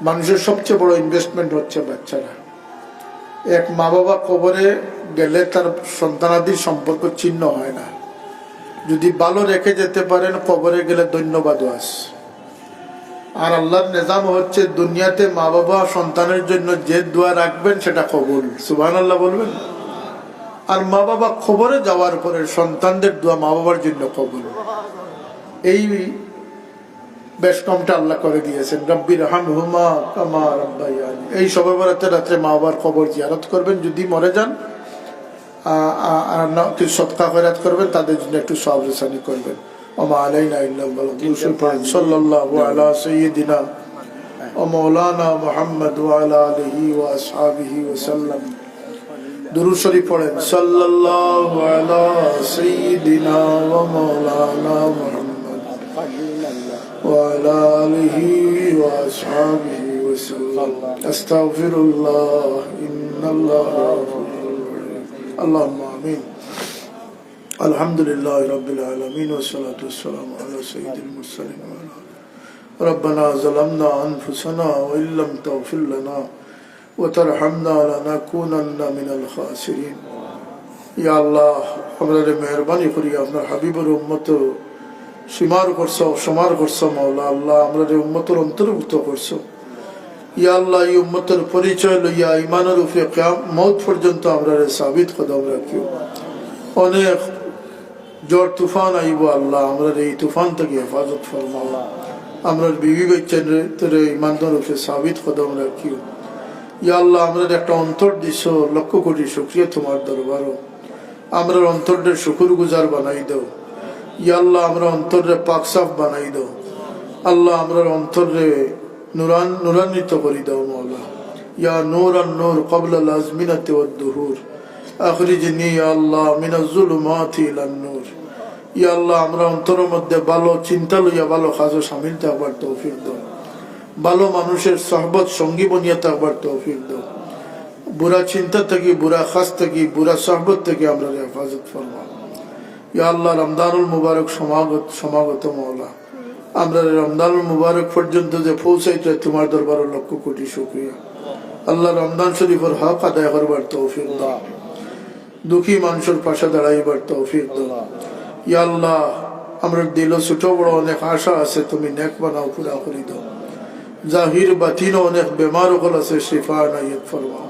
মানুষের সবচেয়ে বড় ইনভেস্টমেন্ট হচ্ছে বাচ্চারা। এক মা বাবা কবরে গেলে তার সন্তানাদির সম্পর্ক ছিন্ন হয় না। যদি ভালো রেখে যেতে পারেন, কবরে গেলে ধন্যবাদ আস। আর আল্লাহর নিজাম হচ্ছে দুনিয়াতে মা বাবা সন্তানের জন্য যে দোয়া রাখবেন সেটা কবুল। সুবহানাল্লাহ বলবেন। আর মা বাবা খবরে যাওয়ার পরে সন্তানদের দোয়া মা বাবার জন্য কবুল। এই বেশ কমটা আল্লাহ করে দিয়েছেন। রব্বির হামহুমা কামা রাব্বায়ানি। এই শবে বরাতের রাত্রে মা বাবার কবর জিয়ারত করবেন। যদি মরে যান আর কিছু সদকা খয়রাত করবেন, তাদের জন্য একটু সওয়াব রেসানি করবেন। ওমা আলাইনা ইল্লাল বালাগ। সাল্লাল্লাহু আলা সাইয়্যিদিনা ওয়া মাওলানা মুহাম্মদ ওয়া আলা আলিহি ওয়া আসহাবিহি ওয়া সাল্লাম। দুরূদ শরীফ পড়েন। সাল্লাল্লাহু আলা সাইয়্যিদিনা ওয়া মাওলানা মুহাম্মদ ওয়া আলা আলিহি ওয়া আসহাবিহি ওয়া সাল্লাম। আস্তাগফিরুল্লাহ ইন্নাল্লাহা গফুরুর রহিম। আল্লাহুম্মা আমিন। আলহামদুলিল্লাহি রাব্বিল আলামিন ওয়া সলাতু ওয়াস সালামু আলা সাইয়্যিদিল মুরসালিন ওয়া আলা ربنا ظلمنا أنفسنا وإن لم تغفر لنا وترحمنا لنكونن من الخاسرين ইয়া আল্লাহ আপনার মেহরবানি করি আপনার হাবিবের উম্মত সীমার করছো সমার করছো মাওলা আল্লাহ আমরা উম্মতের অন্তর্ভুক্ত করছো ইয়া আল্লাহ এই উম্মতের পরিচয় লইয়া ইমানের উপরে মৌত পর্যন্ত আমরা সাবিত কদম রাখিও অনেক ঝড় তুফান আইব আল্লাহ আমরা এই তুফান থেকে হেফাজত ফরমাও আমরা বিবি বাচ্চাদের ইমানের উপরে সাবিত কদম রাখিও ইয়া আল্লাহ আমরা একটা অন্তর দিছ লক্ষ কোটি শুকরিয়া তোমার দরবারও আমরা অন্তরের শুকুর গুজার বানাই দাও ইয়া আল্লাহ আমরা অন্তরে পাক সাফ বানাই দাও আল্লাহ আমরা অন্তরে নুরান্বিত করি দাও মাওলা ইয়া নূরান নূর ক্বাবলা আল আজমিনাতি ওয়াদ দুহুর আখরিজনি ইয়া আল্লাহ মিনাজ জুলুমাতি ইলান নূর ইয়া আল্লাহ আমরা অন্তরের মধ্যে ভালো চিন্তা লইয়া ভালো কাজে শামিল থাকবার তৌফিক দাও ভালো মানুষের সহবত সঙ্গী বনিয়া থাকবার তৌফিক দাও বুরা চিন্তা থেকে বুরা খাস থেকে বুরা সহবত থেকে আমরা হেফাজত ফরমাও ইয়া আল্লাহ রমজানুল মুবারক সমাগত মাওলা আমরা রমজানুল মুবারক পর্যন্ত যে পৌঁছাইতে তোমার দরবারে লক্ষ কোটি শুকরিয়া আল্লাহ রমজান শরীফের হক আদায় করবার তৌফিক দাও দুঃখী মানুষের পাশে দাঁড়াইবার তৌফিক দাও ইয়া আল্লাহ আমরা দিল ছোট বড় অনেক আশা আছে তুমি নেক বানাও পুরা করে দাও জাহির বাতিনও অনেক বেমার হল আছে শিফা নাইয়ত ফরমাও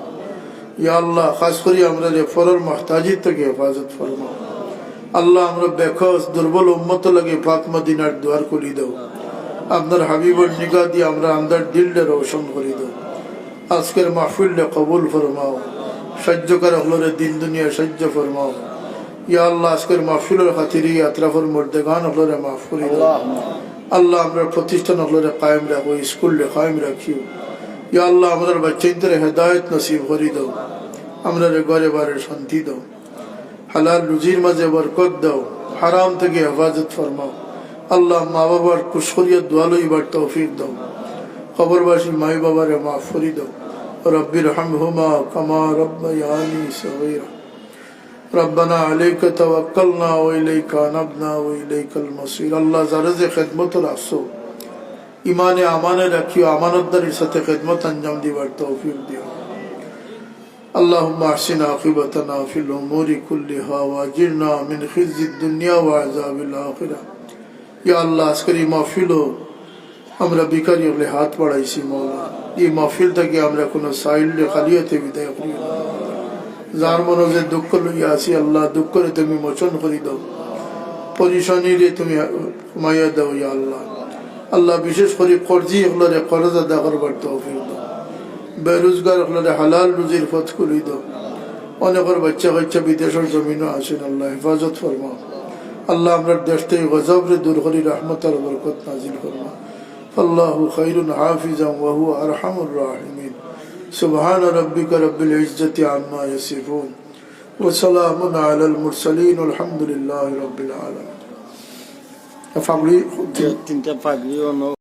ইয়া আল্লাহ খাস করি আমরা যে ফরর মুহতাজি থেকে হেফাজত ফরমাও আল্লাহ আমরা বেখস দুর্বল উম্মত লাগে পাক মদিনার দুয়ার খুলি দাও আপনার হাবিবের নিগাহ দিয়ে আমরা আন্দার দিলটা রোশন করে দাও আজকের মাহফিলটা কবুল ফরমাও সহ্যকার হলরে দিন দুনিয়া সহ্য ফরমাও ইয়া আল্লাহ আজকের মাহফিলের খাতিরে আতরাফের মর্দেগান হলরে মাফ করে দাও আল্লাহ আমরা প্রতিষ্ঠান হলরে কায়েম রাখো স্কুলে কায়েম রাখিও ইয়া আল্লাহ আমাদের বাচ্চাদের হেদায়েত নসিব করে দাও আমরা ঘরে বারে শান্তি দাও হালাল রুজির মাঝে বরকত দাও হারাম থেকে হেফাজত ফরমাও আল্লাহ মা বাবার কুশরিয়ত দোয়া লইবার তৌফিক দাও কবরবাসী মাই বাবারে মাফ করে দাও রব্বির হামহুমা কামা রব্বায়ানি সগীরা ربنا عليك توكلنا وإليك أنبنا وإليك المصير আল্লাহ যারা যে খিদমত রাখছো ইমানে আমানে রাখিও আমানতদারির সাথে খিদমত আঞ্জাম দিবার তৌফিক দিও اللهم احسن عاقبتنا في الأمور كلها واجرنا من خزي الدنيا وعذاب الآخرة يا الله আজকের এই মাহফিল আমরা বিকারি হলে হাত বাড়াইছি মাওলা এই মাহফিল থেকে আমরা কোনো সাইল খালিয়াতে বিদায় করি যার মনে যে দুঃখ লইয়া আছি আল্লাহ দুঃখরে তুমি মোচন করে দাও পরিশানিরে তুমি মাইয়া দাও ইয়া আল্লাহ আল্লাহ বিশেষ করে কর্জি হলরে কর্জ আদা করবার তৌফিক দাও বেরোজগার হলরে হালাল রুজির পথ খুলি দাও অনেকের বাচ্চা কাচ্চা বিদেশের জমিনও আসেন আল্লাহ হেফাজত ফরমাও আল্লাহ আমরা দেশ থেকে গজবরে দূর করি রহমত আর বরকত নাজিল ফরমাও আল্লাহু খায়রুন হাফিজান ওয়া হুয়া আরহামুর রাহিমিন سبحان ربك رب العزة عما يصفون وسلام على المرسلين والحمد لله رب العالمين.